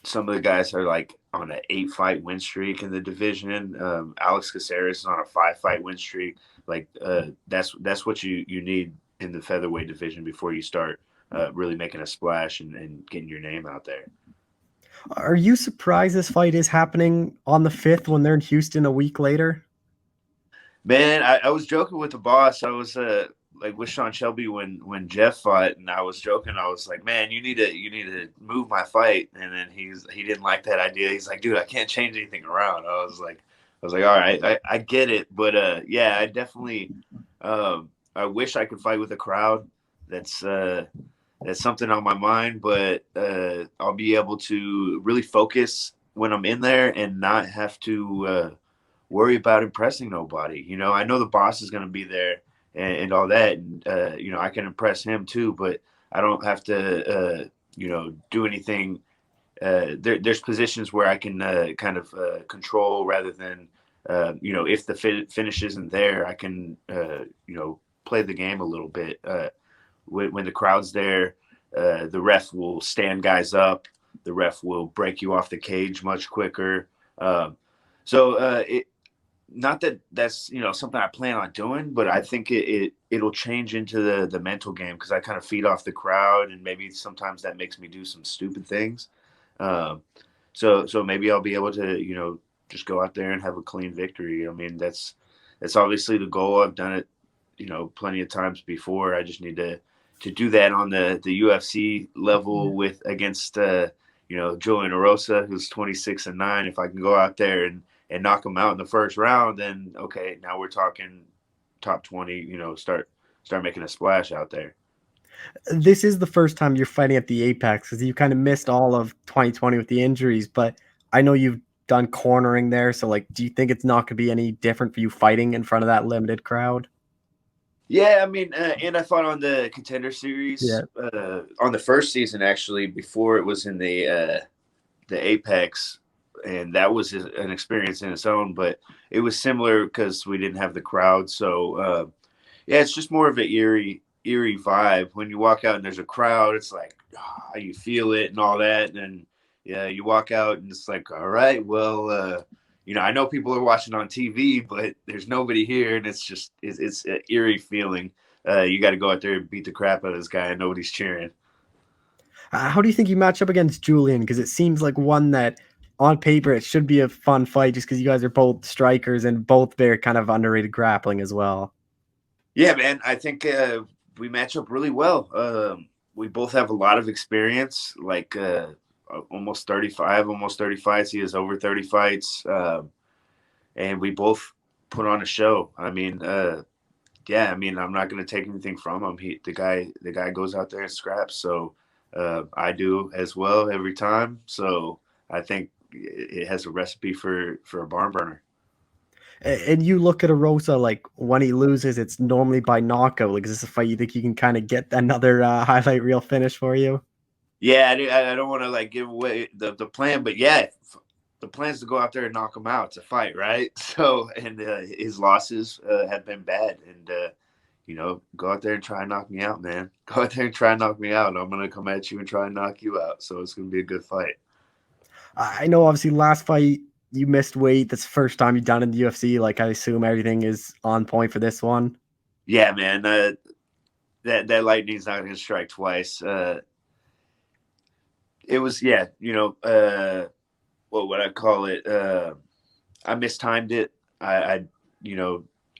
D: some of the guys are like on an 8-fight win streak in the division. Alex Caceres is on a 5-fight win streak. Like that's what you need in the featherweight division before you start really making a splash and getting your name out there.
A: Are you surprised this fight is happening on the 5th when they're in Houston a week later?
D: Man, I was joking with the boss. I was like with Sean Shelby when Jeff fought, and I was joking. I was like, man, you need to move my fight. And then he didn't like that idea. He's like, dude, I can't change anything around. I was like, all right, I get it, but yeah, I definitely I wish I could fight with a crowd. That's something on my mind, but I'll be able to really focus when I'm in there and not have to worry about impressing nobody. I know the boss is going to be there and all that, and I can impress him too, but I don't have to do anything. There's positions where I can kind of control rather than if the finish isn't there, I can play the game a little bit. When the crowd's there, the ref will stand guys up. The ref will break you off the cage much quicker. Not that that's something I plan on doing, but I think it'll change into the mental game because I kind of feed off the crowd, and maybe sometimes that makes me do some stupid things. So maybe I'll be able to just go out there and have a clean victory. I mean, that's obviously the goal. I've done it plenty of times before. I just need to do that on the UFC level against Julian Erosa, who's 26-9. If I can go out there and knock him out in the first round, then okay, now we're talking top 20, start making a splash out there.
A: This is the first time you're fighting at the Apex because you kind of missed all of 2020 with the injuries, but I know you've done cornering there. So like, do you think it's not going to be any different for you fighting in front of that limited crowd?
D: Yeah, I mean, and I fought on the Contender Series on the first season, actually, before it was in the Apex, and that was an experience in its own. But it was similar because we didn't have the crowd, so yeah, it's just more of an eerie vibe when you walk out and there's a crowd. It's like you feel it and all that, and then you walk out and it's like, all right, well. I know people are watching on TV, but there's nobody here, and it's an eerie feeling. You got to go out there and beat the crap out of this guy, and nobody's cheering.
A: How do you think you match up against Julian? Because it seems like one that, on paper, it should be a fun fight, just because you guys are both strikers and both very kind of underrated grappling as well.
D: Yeah, man, I think we match up really well. We both have a lot of experience, like. Almost 30 fights. He has over 30 fights. And we both put on a show. I mean, I'm not going to take anything from him. The guy goes out there and scraps. So I do as well every time. So I think it has a recipe for a barn burner.
A: And you look at Arosa, like when he loses, it's normally by knockout. Like, is this a fight you think you can kind of get another highlight reel finish for you?
D: Yeah, I don't want to give away the plan, but yeah, the plan is to go out there and knock him out. It's a fight, right? So, and his losses have been bad, and go out there and try and knock me out, man. Go out there and try and knock me out. I'm gonna come at you and try and knock you out. So it's gonna be a good fight.
A: I know, obviously, last fight you missed weight. That's the first time you've done in the UFC. Like, I assume everything is on point for this one.
D: Yeah, man. That lightning's not gonna strike twice. It was, what would I call it? I mistimed it.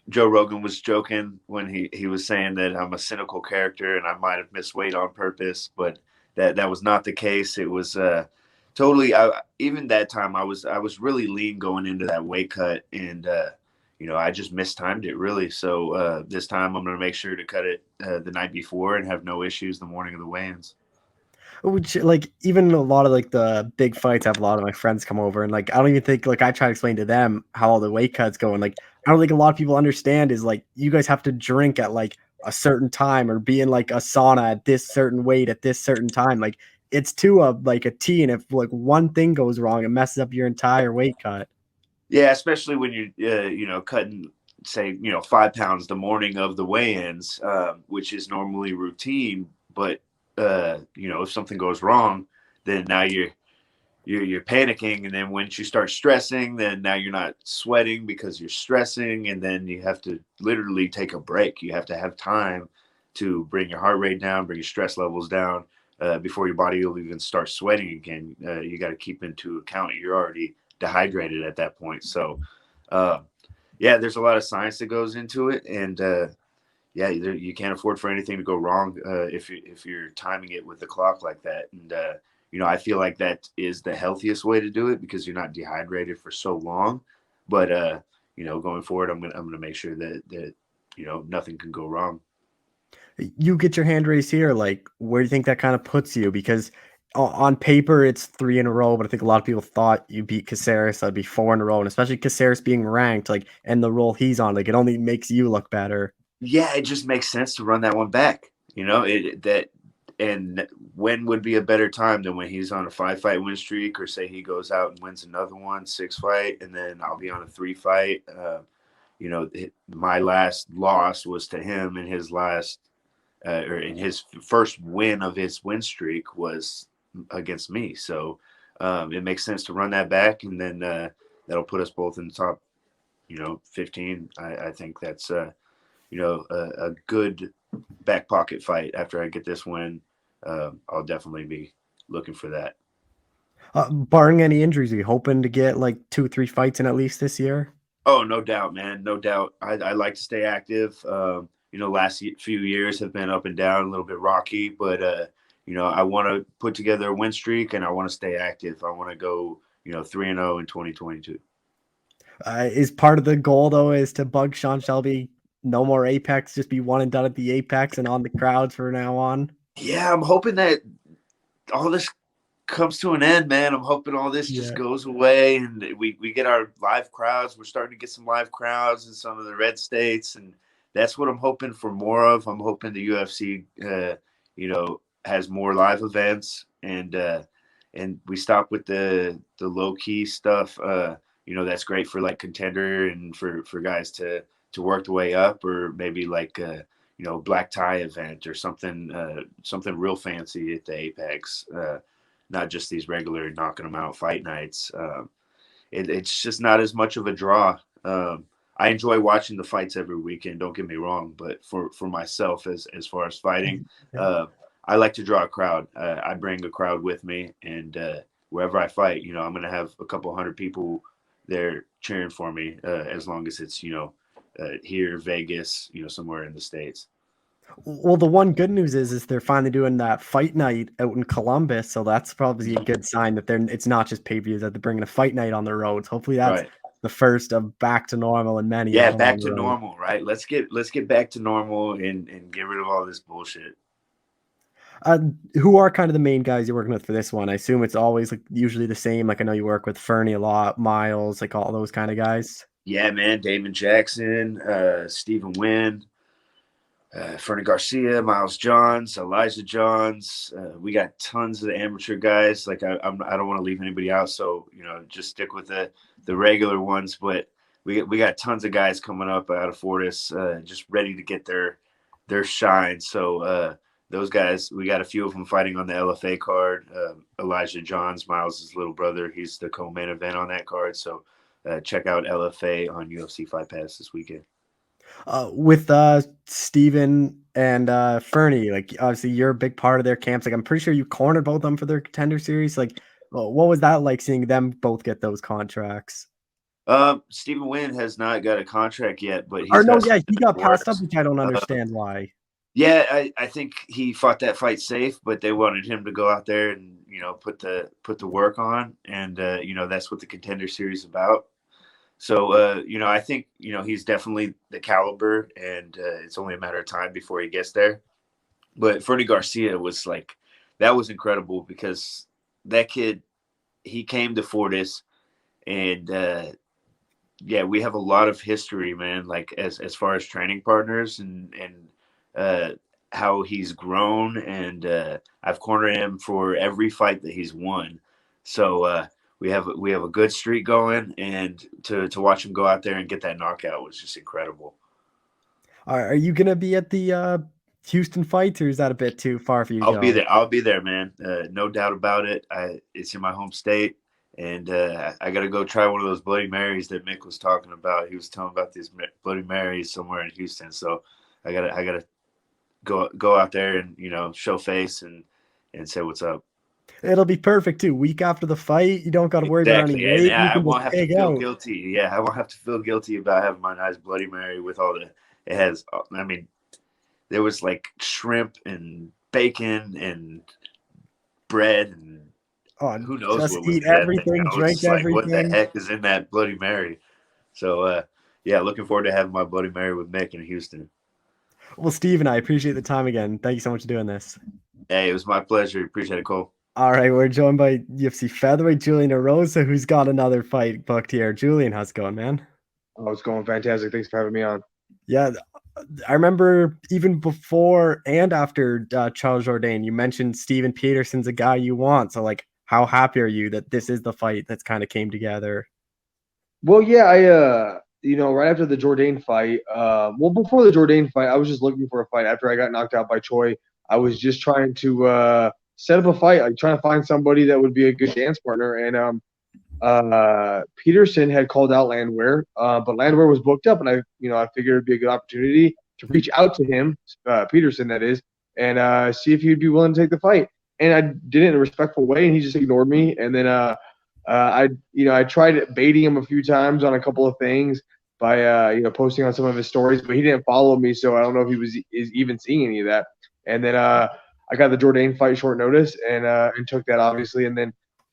D: Joe Rogan was joking when he was saying that I'm a cynical character and I might have missed weight on purpose, but that was not the case. It was totally. Even that time, I was really lean going into that weight cut, and I just mistimed it really. So this time I'm going to make sure to cut it the night before and have no issues the morning of the weigh-ins.
A: Which, like, even a lot of like the big fights, I have a lot of my friends come over, and like I don't even think, like, I try to explain to them how all the weight cuts go, and like I don't think a lot of people understand is like you guys have to drink at like a certain time or be in like a sauna at this certain weight at this certain time. Like it's to a like a T, and if like one thing goes wrong, it messes up your entire weight cut.
D: Yeah, especially when you're cutting, say, 5 pounds the morning of the weigh-ins, which is normally routine. But if something goes wrong, then now you're panicking, and then once you start stressing, then now you're not sweating because you're stressing, and then you have to literally take a break. You have to have time to bring your heart rate down, bring your stress levels down before your body will even start sweating again. You got to keep into account you're already dehydrated at that point. So there's a lot of science that goes into it, and you can't afford for anything to go wrong if you're timing it with the clock like that. And I feel like that is the healthiest way to do it because you're not dehydrated for so long. But going forward, I'm gonna make sure that nothing can go wrong.
A: You get your hand raised here. Like, where do you think that kind of puts you? Because on paper, it's 3 in a row, but I think a lot of people thought you beat Caceres. That'd be 4 in a row, and especially Caceres being ranked, like, and the role he's on, like, it only makes you look better.
D: Yeah, it just makes sense to run that one back. And when would be a better time than when he's on a 5-fight win streak, or say he goes out and wins another one, 6-fight, and then I'll be on a 3-fight. My last loss was to him, and his last or in his first win of his win streak was against me. So it makes sense to run that back, and then that'll put us both in the top, 15. I think that's a good back pocket fight after I get this win. I'll definitely be looking for that.
A: Barring any injuries, are you hoping to get like 2-3 fights in at least this year?
D: Oh, no doubt, man. No doubt. I like to stay active. Last few years have been up and down, a little bit rocky, but I want to put together a win streak, and I want to stay active. I want to go, 3-0 in 2022.
A: Is part of the goal though is to bug Sean Shelby? No more Apex, just be one and done at the Apex and on the crowds from now on.
D: Yeah, I'm hoping that all this comes to an end, man. I'm hoping all this just goes away, and we get our live crowds. We're starting to get some live crowds in some of the red states, and that's what I'm hoping for more of. I'm hoping the UFC, has more live events, and we stop with the low key stuff. That's great for like Contender and for guys to work the way up, or maybe like black tie event or something real fancy at the Apex. Not just these regular knocking them out fight nights. It's just not as much of a draw. I enjoy watching the fights every weekend. Don't get me wrong, but for myself, as far as fighting, I like to draw a crowd. I bring a crowd with me, and wherever I fight, I'm going to have a couple hundred people there cheering for me, as long as it's here, Vegas, somewhere in the States.
A: Well, the one good news is they're finally doing that fight night out in Columbus, so that's probably a good sign that it's not just pay-per-views, that they're bringing a fight night on the roads. Hopefully that's right. The first of back to normal and many.
D: Yeah, back to normal, right? Let's get back to normal and get rid of all this bullshit.
A: Who are kind of the main guys you're working with for this one? I assume it's always like usually the same. Like I know you work with Fernie a lot, Miles, like all those kind of guys.
D: Yeah, man. Damon Jackson, Stephen Wynn, Fernie Garcia, Miles Johns, Elijah Johns. We got tons of amateur guys. Like I don't want to leave anybody out, so just stick with the regular ones. But we got tons of guys coming up out of Fortis, just ready to get their shine. So those guys, we got a few of them fighting on the LFA card. Elijah Johns, Miles' little brother, he's the co-main event on that card. So check out LFA on UFC Fight Pass this weekend.
A: With Steven and Fernie, like obviously you're a big part of their camps. Like I'm pretty sure you cornered both of them for their Contender Series. Like, what was that like seeing them both get those contracts?
D: Stephen Wynn has not got a contract yet, but
A: he got passed up, which I don't understand why.
D: Yeah, I think he fought that fight safe, but they wanted him to go out there and put the work on, and that's what the Contender Series is about. So, I think, he's definitely the caliber, and it's only a matter of time before he gets there. But Fernie Garcia was like, that was incredible because that kid, he came to Fortis, and yeah, we have a lot of history, man, like as far as training partners and how he's grown, and I've cornered him for every fight that he's won. So we have a good streak going, and to watch him go out there and get that knockout was just incredible.
A: Are you gonna be at the Houston fights, or is that a bit too far for you to
D: I'll be
A: go?
D: there. I'll be there, man. No doubt about it. It's in my home state, and I got to go try one of those Bloody Marys that Mick was talking about. He was telling about these Bloody Marys somewhere in Houston. So I gotta go out there and show face and say what's up.
A: It'll be perfect too. Week after the fight, you don't got to worry about any
D: Exactly,
A: weight.
D: and
A: You
D: I
A: can
D: won't
A: just
D: have to
A: hang
D: feel
A: out.
D: guilty. Yeah, I won't have to feel guilty about having my nice Bloody Mary with all the. It has. I mean, there was like shrimp and bacon and bread and
A: Oh,
D: who knows
A: just
D: what was
A: eat
D: in that thing.
A: everything,
D: I was
A: drink
D: just like, what the
A: everything.
D: heck is in that Bloody Mary? So, yeah, looking forward to having my Bloody Mary with Mick in Houston.
A: Well, Steven, I appreciate the time again. Thank you so much for doing this.
D: Hey, it was my pleasure. Appreciate it, Cole.
A: All right, we're joined by UFC featherweight Julian Erosa, who's got another fight booked here. Julian, how's it going, man?
E: Oh, it's going fantastic. Thanks for having me on.
A: Yeah, I remember even before and after Charles Jourdain, you mentioned Steven Peterson's a guy you want. So, like, how happy are you that this is the fight that's kind of came together?
E: Well, yeah, right after the Jourdain fight, before the Jourdain fight, I was just looking for a fight after I got knocked out by Choi. I was just trying to set up a fight, like trying to find somebody that would be a good dance partner. And Peterson had called out Landwehr, but Landwehr was booked up, and I figured it'd be a good opportunity to reach out to him, Peterson, that is, and see if he'd be willing to take the fight. And I did it in a respectful way, and he just ignored me. And then I tried baiting him a few times on a couple of things by posting on some of his stories, but he didn't follow me, so I don't know if is even seeing any of that. And then I got the Jourdain fight short notice and took that, obviously. And then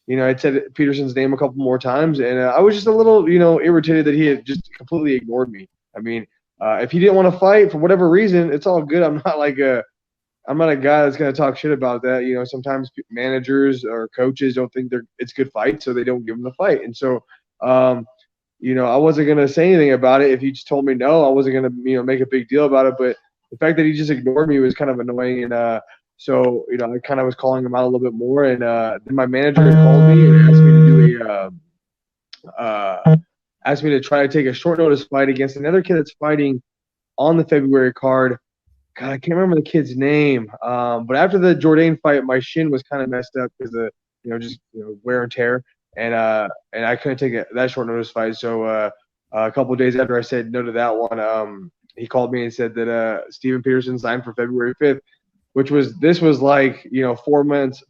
E: I said Peterson's name a couple more times, and I was just a little irritated that he had just completely ignored me. I mean, if he didn't want to fight for whatever reason, it's all good. I'm not a guy that's going to talk shit about that. Sometimes managers or coaches don't think it's good fight, so they don't give them the fight. And so, I wasn't going to say anything about it. If he just told me no, I wasn't going to, make a big deal about it. But the fact that he just ignored me was kind of annoying. And so, I kind of was calling him out a little bit more. And then my manager had called me and asked me to try to take a short notice fight against another kid that's fighting on the February card. God, I can't remember the kid's name. But after the Jourdain fight, my shin was kind of messed up because of wear and tear, and I couldn't take that short notice fight. So a couple of days after I said no to that one, he called me and said that Steven Peterson signed for February 5th, this was like 4 months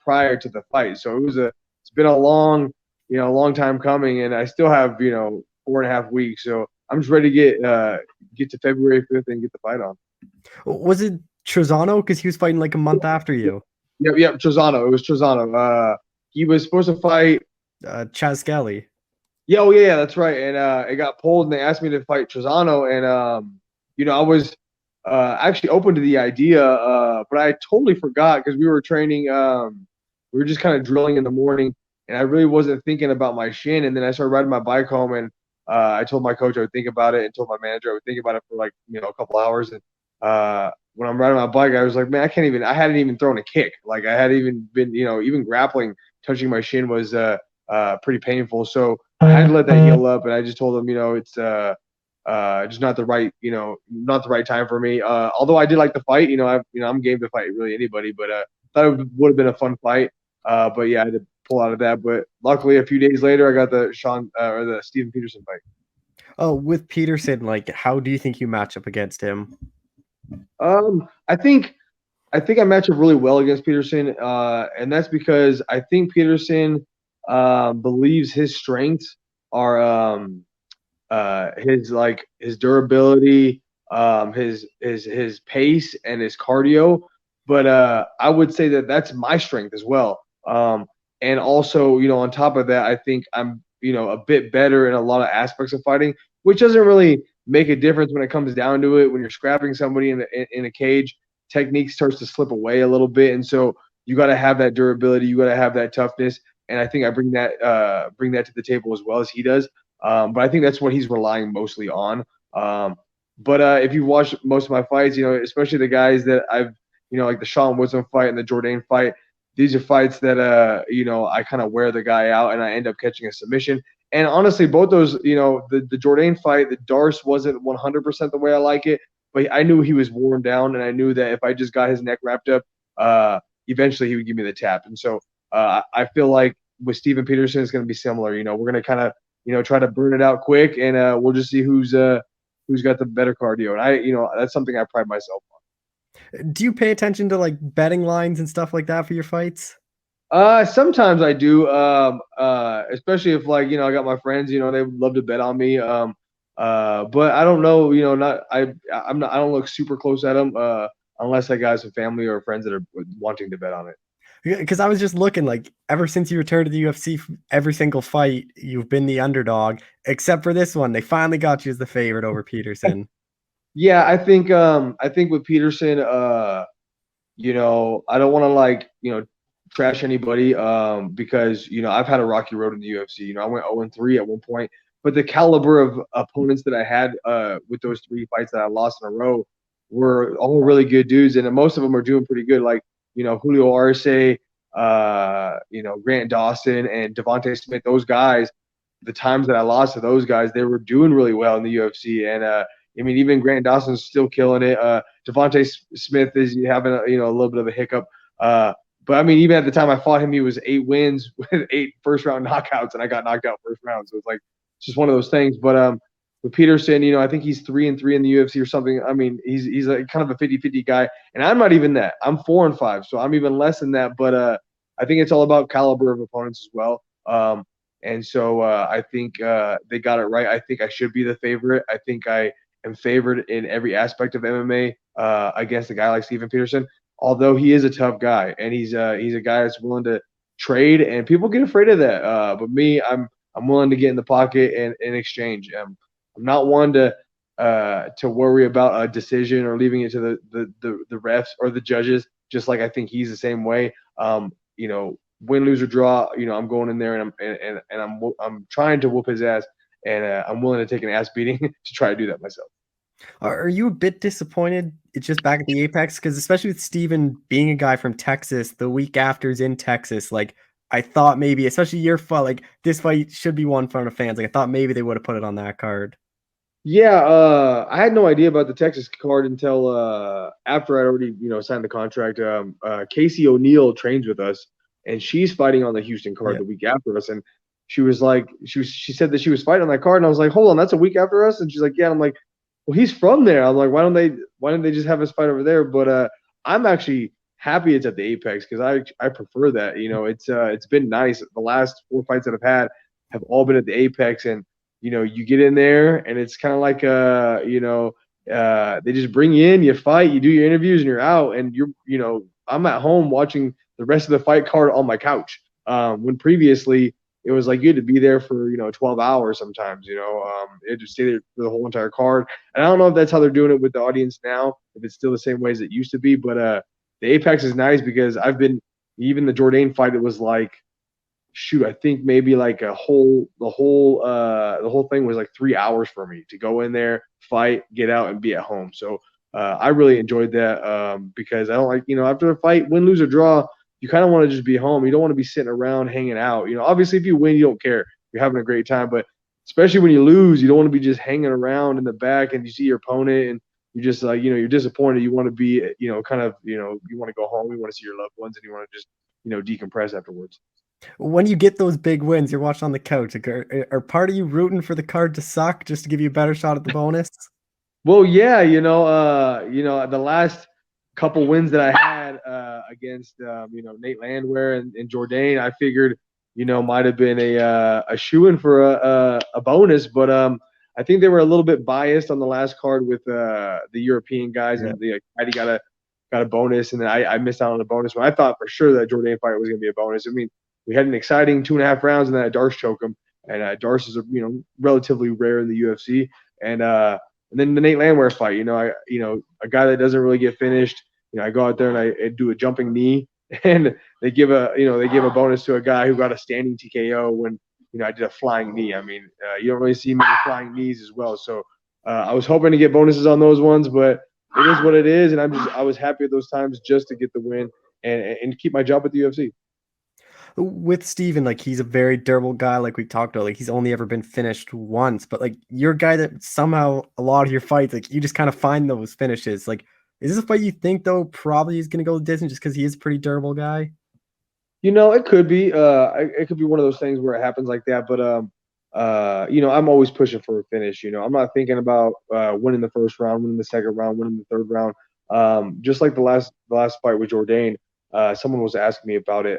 E: prior to the fight. So it's been a long time coming, and I still have 4.5 weeks. So I'm just ready to get to February 5th and get the fight on.
A: Was it Trezano? Because he was fighting like a month after you.
E: Yep, Trezano. It was Trezano. He was supposed to fight
A: Chaz Skelly.
E: Yeah, that's right. And it got pulled, and they asked me to fight Trezano, and I was actually open to the idea, but I totally forgot because we were training. We were just kind of drilling in the morning, and I really wasn't thinking about my shin. And then I started riding my bike home, and I told my coach I would think about it, and told my manager I would think about it for like a couple hours. And when I'm riding my bike, I was like, man, I hadn't even thrown a kick. Like I hadn't even been, even grappling, touching my shin was pretty painful. So I had to let that heal up, and I just told him, it's just not the right time for me. Although I did like the fight, I'm game to fight really anybody, but thought it would have been a fun fight. But yeah, I had to pull out of that. But luckily, a few days later, I got the the Steven Peterson fight.
A: Oh, with Peterson, like, how do you think you match up against him?
E: I think I match up really well against Peterson, and that's because I think Peterson believes his strengths are his durability, his pace, and his cardio. But I would say that that's my strength as well. And also, on top of that, I think I'm a bit better in a lot of aspects of fighting, which doesn't really make a difference when it comes down to it. When you're scrapping somebody in a cage, technique starts to slip away a little bit, and so you got to have that durability, you got to have that toughness, and I think I bring that to the table as well as he does. But I think that's what he's relying mostly on. But if you watch most of my fights, especially the guys that I've, like the Sean Woodson fight and the Jourdain fight, these are fights that, I kind of wear the guy out and I end up catching a submission. And honestly, both those, the Jourdain fight, the Darce wasn't 100% the way I like it, but I knew he was worn down, and I knew that if I just got his neck wrapped up, eventually he would give me the tap. And so I feel like with Steven Peterson, it's going to be similar. We're going to kind of, try to burn it out quick, and we'll just see who's got the better cardio. And that's something I pride myself on.
A: Do you pay attention to like betting lines and stuff like that for your fights?
E: Sometimes I do. Especially if I got my friends, they would love to bet on me. But I don't know, I don't look super close at them, unless I got some family or friends that are wanting to bet on it.
A: Because I was just looking, like, ever since you returned to the UFC, every single fight you've been the underdog, except for this one. They finally got you as the favorite over Peterson.
E: Yeah, I think with Peterson, I don't want to trash anybody, because I've had a rocky road in the UFC. I went 0-3 at one point, but the caliber of opponents that I had with those 3 fights that I lost in a row were all really good dudes, and most of them are doing pretty good. Like Julio Arce, Grant Dawson, and Devontae Smith. Those guys, the times that I lost to those guys, they were doing really well in the UFC, and even Grant Dawson's still killing it. Devontae Smith is having a little bit of a hiccup. But even at the time I fought him, he was 8 wins with 8 first-round knockouts, and I got knocked out first round. So it's just one of those things. But with Peterson, I think he's 3-3 in the UFC or something. He's a kind of a 50-50 guy, and I'm not even that. I'm 4-5, so I'm even less than that. But I think it's all about caliber of opponents as well. And so I think they got it right. I think I should be the favorite. I think I am favored in every aspect of MMA against a guy like Steven Peterson. Although he is a tough guy, and he's a guy that's willing to trade, and people get afraid of that. But me, I'm willing to get in the pocket and exchange. I'm not one to worry about a decision or leaving it to the refs or the judges. Just like I think he's the same way. Win, lose, or draw. I'm going in there and I'm trying to whoop his ass, and I'm willing to take an ass beating to try to do that myself.
A: Are you a bit disappointed it's just back at the Apex? Because especially with Steven being a guy from Texas, the week after is in Texas. I thought maybe, especially your fight, this fight should be one in front of fans. I thought maybe they would have put it on that card.
E: Yeah, I had no idea about the Texas card until after I'd already signed the contract. Casey O'Neill trains with us, and she's fighting on the Houston card the week after us. And she was she said that she was fighting on that card, and I was like, hold on, that's a week after us? And she's like, yeah. And I'm like, well, he's from there. I'm like, why don't they just have us fight over there? But I'm actually happy it's at the Apex, because I prefer that. It's been nice. The last 4 fights that I've had have all been at the Apex, and you get in there, and it's kind of like they just bring you in, you fight, you do your interviews, and you're out. And I'm at home watching the rest of the fight card on my couch. When previously it was like you had to be there for 12 hours sometimes. You had to stay there for the whole entire card. And I don't know if that's how they're doing it with the audience now, if it's still the same way as it used to be. But the Apex is nice, because even the Jourdain fight, it was I think maybe the whole thing was 3 hours for me to go in there, fight, get out, and be at home. So I really enjoyed that, because I don't after a fight, win, lose, or draw, you kind of want to just be home. You don't want to be sitting around hanging out. Obviously if you win, you don't care. You're having a great time. But especially when you lose, you don't want to be just hanging around in the back and you see your opponent and you just you're disappointed. You want to be you want to go home. You want to see your loved ones, and you want to just decompress afterwards.
A: When you get those big wins, you're watching on the couch. Are part of you rooting for the card to suck just to give you a better shot at the bonus?
E: Well, yeah, the last couple wins that I had against Nate Landwehr and Jourdain, I figured might have been a shoo-in for a bonus, but I think they were a little bit biased on the last card with the European guys, and Heidi got a bonus, and then I missed out on a bonus. But I thought for sure that Jourdain fight was going to be a bonus. We had an exciting 2.5 rounds, and then I Darce choke him. and Darce's relatively rare in the UFC, and then the Nate Landwehr fight, a guy that doesn't really get finished. I go out there and I do a jumping knee, and they give a bonus to a guy who got a standing TKO when I did a flying knee. I mean, you don't really see many flying knees as well, so I was hoping to get bonuses on those ones, but it is what it is, and I was happy at those times just to get the win and keep my job at the UFC.
A: With Steven, like, he's a very durable guy, like we talked about. Like, he's only ever been finished once, but like, you're a guy that somehow a lot of your fights, like, you just kind of find those finishes. Like, is this a fight you think though probably is going to go the distance just because he is a pretty durable guy?
E: It could be. It could be one of those things where it happens like that. But I'm always pushing for a finish. I'm not thinking about winning the first round, winning the second round, winning the third round. Just like the last fight with Jourdain, someone was asking me about it.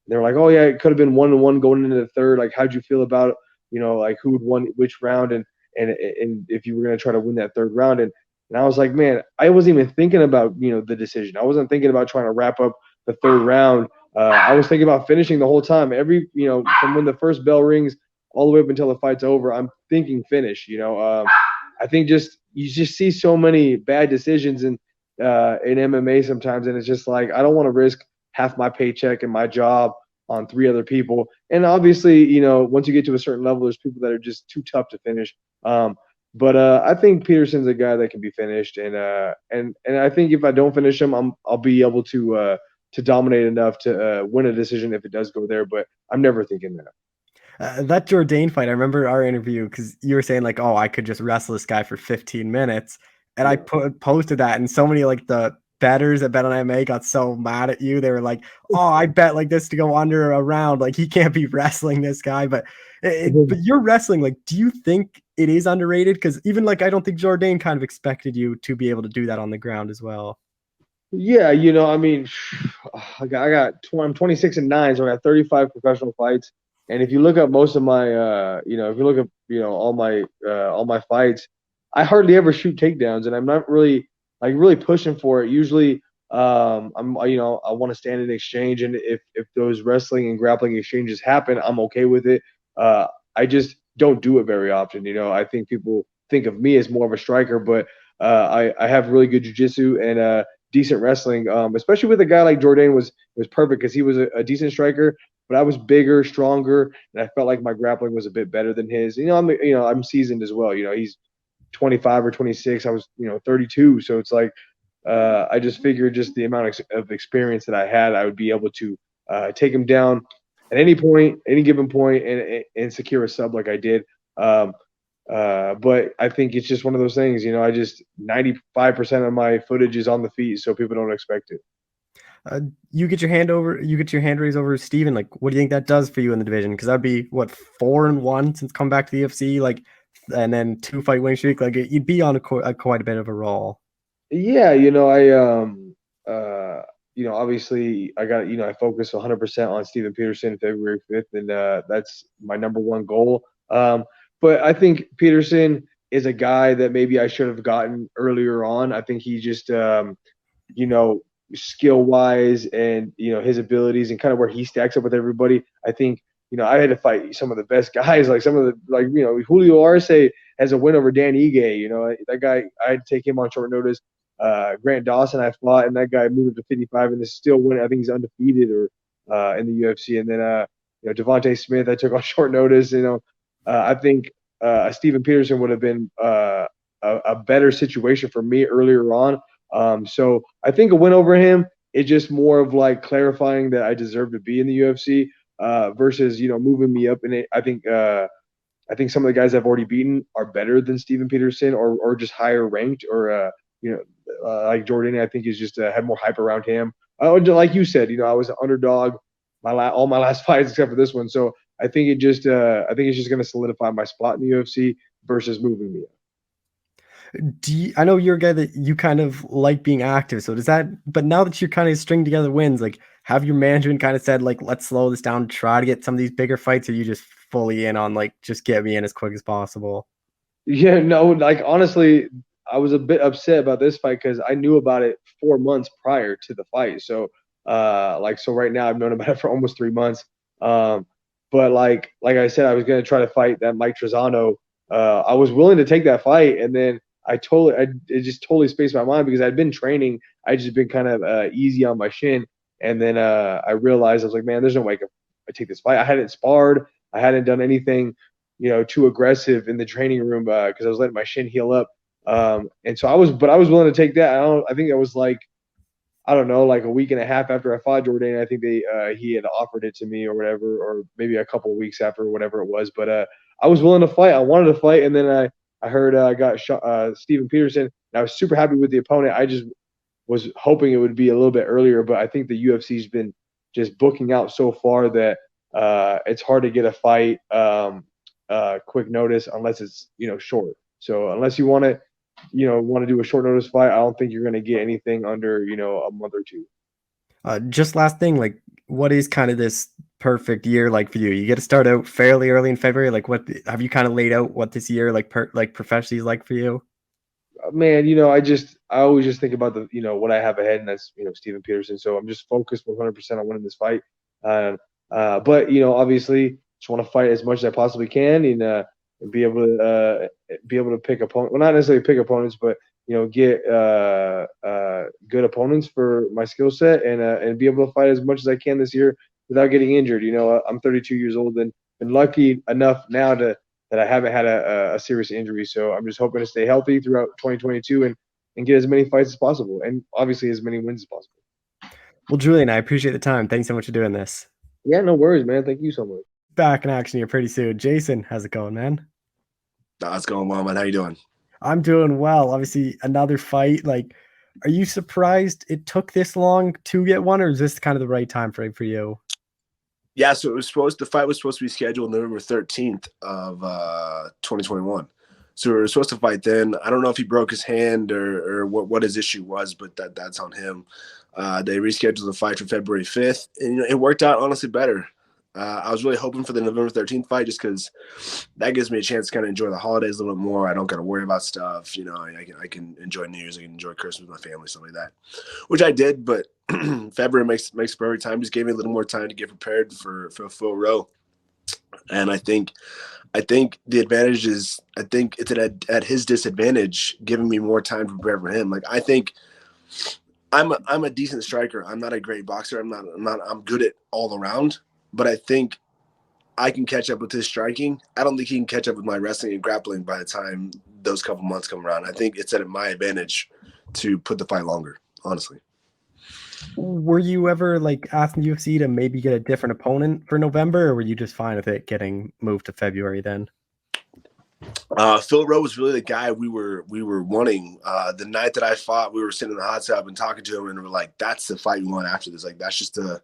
E: They're like, "Oh yeah, it could have been 1-1 going into the third. Like, how'd you feel about like who would won which round and if you were gonna try to win that third round?" And I was like, man, I wasn't even thinking about the decision. I wasn't thinking about trying to wrap up the third round. I was thinking about finishing the whole time. From when the first bell rings all the way up until the fight's over, I'm thinking finish. I think you just see so many bad decisions in MMA sometimes, and it's just like I don't want to risk half my paycheck and my job on 3 other people. And obviously, once you get to a certain level, there's people that are just too tough to finish. But I think Peterson's a guy that can be finished, and I think if I don't finish him, I'll be able to dominate enough to win a decision if it does go there. But I'm never thinking that.
A: That Jourdain fight, I remember our interview because you were saying like, "Oh, I could just wrestle this guy for 15 minutes," and I posted that, and so many like the bettors that bet on MMA got so mad at you. They were like, "Oh, I bet like this to go under a round. Like, he can't be wrestling this guy." But you're wrestling. Like, do you think it is underrated? Because even like, I don't think Jourdain kind of expected you to be able to do that on the ground as well.
E: Yeah, I mean, I'm 26-9, so I got 35 professional fights. And if you look at most of my, if you look at, all my fights, I hardly ever shoot takedowns, and I'm not really pushing for it. Usually, I want to stand in exchange, and if those wrestling and grappling exchanges happen, I'm okay with it. I just don't do it very often. I think people think of me as more of a striker, but I have really good jiu-jitsu and decent wrestling, especially with a guy like Jourdain was perfect because he was a decent striker, but I was bigger, stronger, and I felt like my grappling was a bit better than his. I'm seasoned as well. He's 25 or 26. I was 32, so it's like I just figured just the amount of experience that I had, I would be able to take him down at any given point, and secure a sub like I did. But I think it's just one of those things, I just 95% of my footage is on the feet, so people don't expect it.
A: You get your hand raised over Steven. Like, what do you think that does for you in the division? Because that'd be what, 4-1 since come back to the UFC, like, and then 2-fight winning streak. Like, you'd be on quite a bit of a roll.
E: Yeah, obviously I got I focus 100% on Steven Peterson February 5th, and that's my number one goal. But I think Peterson is a guy that maybe I should have gotten earlier on. I think he just, skill wise and, his abilities and kind of where he stacks up with everybody. I think, I had to fight some of the best guys, like some of the, Julio Arce has a win over Dan Ige. That guy, I had to take him on short notice. Grant Dawson, I fought, and that guy moved to 55 and is still winning. I think he's undefeated or in the UFC. And then, Devontae Smith, I took on short notice. I think Steven Peterson would have been a better situation for me earlier on. So I think a win over him is just more of like clarifying that I deserve to be in the UFC versus moving me up in it. I think some of the guys I've already beaten are better than Steven Peterson or just higher ranked or like Jourdain. I think he's just had more hype around him. Like you said, I was an underdog all my last fights except for this one. So I think it's just going to solidify my spot in the UFC versus moving me up.
A: I know you're a guy that you kind of like being active. So but now that you're kind of stringing together wins, like, have your management kind of said, like, let's slow this down, try to get some of these bigger fights, or you just fully in on, like, just get me in as quick as possible?
E: Yeah, no, like, honestly, I was a bit upset about this fight because I knew about it 4 months prior to the fight. So, so right now I've known about it for almost 3 months. But like I said, I was going to try to fight that Mike Trezano. I was willing to take that fight, and then it just totally spaced my mind because I'd been training. I just been kind of easy on my shin, and then I realized I was like, man, there's no way I take this fight. I hadn't sparred. I hadn't done anything, too aggressive in the training room because I was letting my shin heal up. And so I was willing to take that. I think it was like, I don't know, like a week and a half after I fought Jordan. I think he had offered it to me or whatever, or maybe a couple of weeks after, or whatever it was. But I was willing to fight. I wanted to fight, and then I heard I got Steven Peterson, and I was super happy with the opponent. I just was hoping it would be a little bit earlier, but I think the UFC's been just booking out so far that it's hard to get a fight quick notice unless it's short. So unless you want to do a short notice fight, I don't think you're going to get anything under a month or two.
A: Just last thing, like, what is kind of this perfect year like for you? You get to start out fairly early in February. Like, what have you kind of laid out what this year like professionally is like for you?
E: Man, I always just think about the what I have ahead, and that's Steven Peterson. So I'm just focused 100% on winning this fight. But obviously, just want to fight as much as I possibly can, and be able to pick opponents. Well, not necessarily pick opponents, but get good opponents for my skill set, and be able to fight as much as I can this year without getting injured. I'm 32 years old and been lucky enough now that I haven't had a serious injury. So I'm just hoping to stay healthy throughout 2022 and get as many fights as possible, and obviously as many wins as possible.
A: Well, Julian, I appreciate the time. Thanks so much for doing this.
E: Yeah, no worries, man. Thank you so much.
A: Back in action here pretty soon. Jason, how's it going, man?
F: It's going well, man. How you doing?
A: I'm doing well. Obviously, another fight. Like, are you surprised it took this long to get one, or is this kind of the right time frame for you?
F: Yeah, so the fight was supposed to be scheduled November 13th of 2021. So we were supposed to fight then. I don't know if he broke his hand or what his issue was, but that's on him. They rescheduled the fight for February 5th, and it worked out honestly better. I was really hoping for the November 13th fight just because that gives me a chance to kind of enjoy the holidays a little bit more. I don't got to worry about stuff. I can enjoy New Year's. I can enjoy Christmas with my family, stuff like that, which I did. But February makes perfect time. Just gave me a little more time to get prepared for a full row. And I think the advantage is it's at his disadvantage, giving me more time to prepare for him. Like, I think I'm a decent striker. I'm not a great boxer. I'm good at all around. But I think I can catch up with his striking. I don't think he can catch up with my wrestling and grappling by the time those couple months come around. I think it's at my advantage to put the fight longer, honestly.
A: Were you ever like asking UFC to maybe get a different opponent for November, or were you just fine with it getting moved to February then?
F: Phil Rowe was really the guy we were wanting. The night that I fought, we were sitting in the hot tub and talking to him, and we're like, that's the fight we want after this. Like, that's just a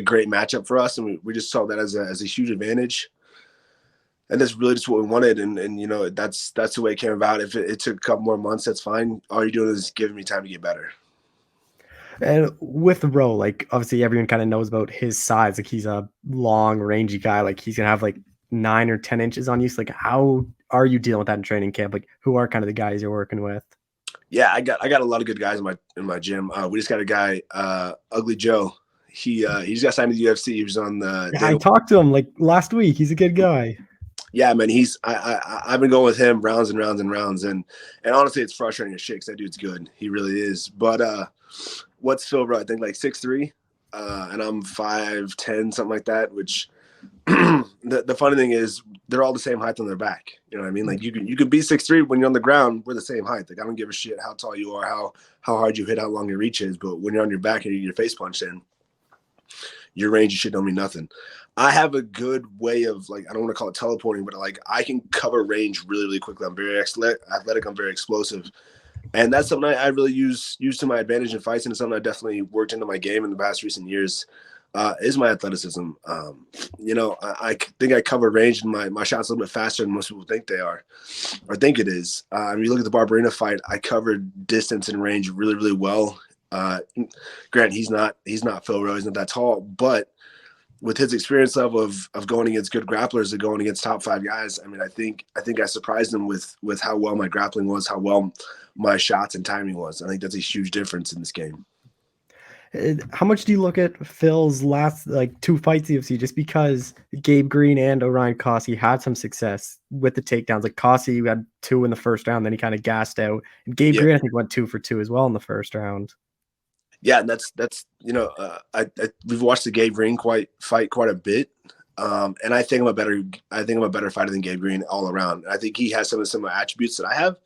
F: great matchup for us, and we just saw that as a huge advantage. And that's really just what we wanted, and that's the way it came about. If it took a couple more months, that's fine. All you're doing is giving me time to get better.
A: And with Rowe, like, obviously everyone kind of knows about his size. Like, he's a long, rangy guy. Like, he's gonna have like 9 or 10 inches on you. So, like, how are you dealing with that in training camp? Like, who are kind of the guys you're working with?
F: Yeah, I got a lot of good guys in my gym. We just got a guy, Ugly Joe. He just got signed to the UFC. He was on the.
A: Yeah, I talked to him like last week. He's a good guy.
F: Yeah, man. I've been going with him rounds and rounds and rounds, and honestly, it's frustrating as shit because that dude's good. He really is. But what's Phil Rowe? I think like 6'3", and I'm 5'10", something like that. Which the funny thing is, they're all the same height on their back. You know what I mean? Like, you can be 6'3" when you're on the ground. We're the same height. Like, I don't give a shit how tall you are, how hard you hit, how long your reach is. But when you're on your back and you get your face punched in, your range and shit don't mean nothing. I have a good way of, like, I don't want to call it teleporting, but like, I can cover range really, really quickly. I'm very athletic. I'm very explosive. And that's something I really use to my advantage in fights, and it's something I definitely worked into my game in the past recent years, is my athleticism. I think I cover range, and my shots a little bit faster than most people think they are, or think it is. If you look at the Barberena fight, I covered distance and range really, really well. Grant, he's not Phil Rowe, he's not that tall, but with his experience level of going against good grapplers and going against top 5 guys, I mean, I think I surprised him with how well my grappling was, how well my shots and timing was. I think that's a huge difference in this game.
A: How much do you look at Phil's last like 2 fights in the UFC just because Gabe Green and Orion Cossie had some success with the takedowns? Like Cossie had 2 in the first round, then he kind of gassed out. And Gabe Green, I think, went 2 for 2 as well in the first round.
F: Yeah, and that's we've watched the Gabe Green fight quite a bit. And I think I'm a better fighter than Gabe Green all around. I think he has some of the similar attributes that I have,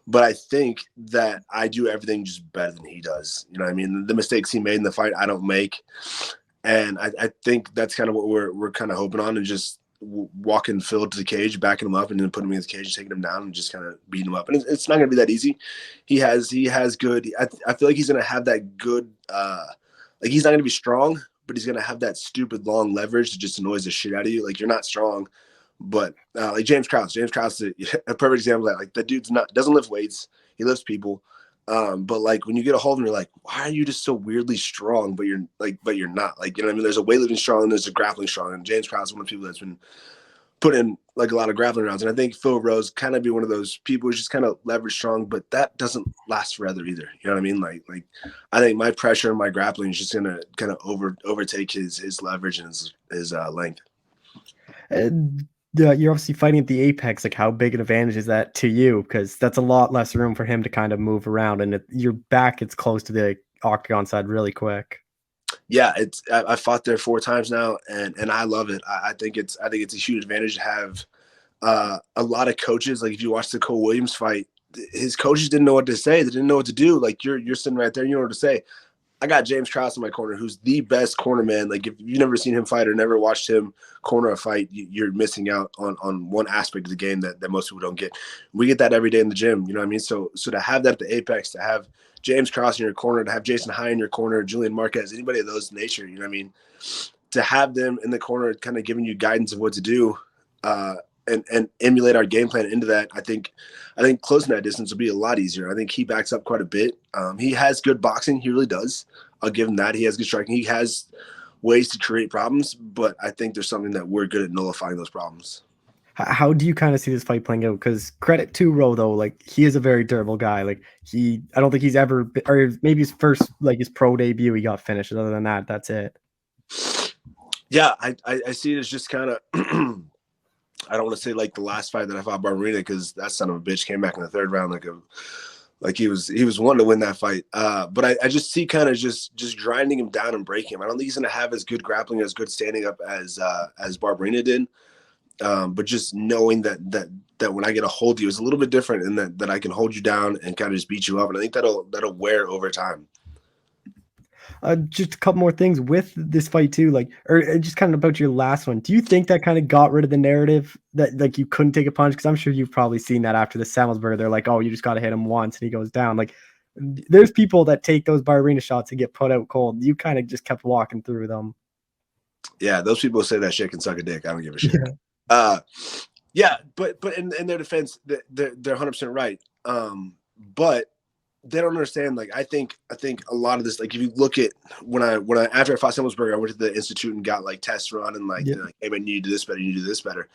F: but I think that I do everything just better than he does. You know what I mean? The mistakes he made in the fight, I don't make. And I think that's kind of what we're kind of hoping on, and just walking Phil to the cage, backing him up, and then putting him in the cage, taking him down, and just kind of beating him up. And it's not going to be that easy. He has good. I feel like he's going to have that good. Like he's not going to be strong, but he's going to have that stupid long leverage that just annoys the shit out of you. Like you're not strong, but like James Krause is a perfect example of that. Like that dude's doesn't lift weights. He lifts people. But like when you get a hold of him, you're like, why are you just so weirdly strong? But you're not. Like, you know what I mean? There's a weightlifting strong and there's a grappling strong. And James Krause is one of the people that's been put in like a lot of grappling rounds. And I think Phil Rose kind of be one of those people who's just kind of leverage strong, but that doesn't last forever either. You know what I mean? Like I think my pressure and my grappling is just gonna kind of overtake his leverage and his length.
A: You're obviously fighting at the apex. Like, how big an advantage is that to you? Because that's a lot less room for him to kind of move around, and your back gets close to the octagon side really quick.
F: Yeah, I fought there 4 times now, and I love it. I think it's a huge advantage to have a lot of coaches. Like if you watch the Cole Williams fight, his coaches didn't know what to say. They didn't know what to do. Like you're sitting right there, you know what to say. I got James Krause in my corner, who's the best corner man. Like if you've never seen him fight or never watched him corner a fight, you're missing out on one aspect of the game that most people don't get. We get that every day in the gym. You know what I mean? So to have that at the apex, to have James Krause in your corner, to have Jason High in your corner, Julian Marquez, anybody of those nature, you know what I mean? To have them in the corner kind of giving you guidance of what to do and emulate our game plan into that, I think closing that distance will be a lot easier. I think he backs up quite a bit. He has good boxing. He really does. I'll give him that. He has good striking. He has ways to create problems, but I think there's something that we're good at nullifying those problems.
A: How do you kind of see this fight playing out? Because credit to Roe, though, like he is a very durable guy. Like I don't think he's ever been, or maybe his first, like his pro debut, he got finished. Other than that, that's it.
F: Yeah, I see it as just kind of, I don't want to say like the last fight that I fought Barberina, because that son of a bitch came back in the 3rd round like he was wanting to win that fight. But I just see kind of just grinding him down and breaking him. I don't think he's going to have as good grappling, as good standing up as Barberina did. But just knowing that when I get a hold of you, it's a little bit different in that I can hold you down and kind of just beat you up. And I think that'll wear over time.
A: Just a couple more things with this fight too, like, or just kind of about your last one. Do you think that kind of got rid of the narrative that like you couldn't take a punch? Because I'm sure you've probably seen that after the Semmelsberger. They're like, oh, you just got to hit him once and he goes down. Like, there's people that take those Barberina shots and get put out cold. You kind of just kept walking through them.
F: Yeah, those people say that shit can suck a dick. I don't give a shit.
A: Yeah.
F: But in their defense, they're 100% right. But they don't understand. Like I think a lot of this, like if you look at when I after I fought Semmelsberger, I went to the institute and got like tests run and like, like, hey man, you need to do this better, you need to do this better.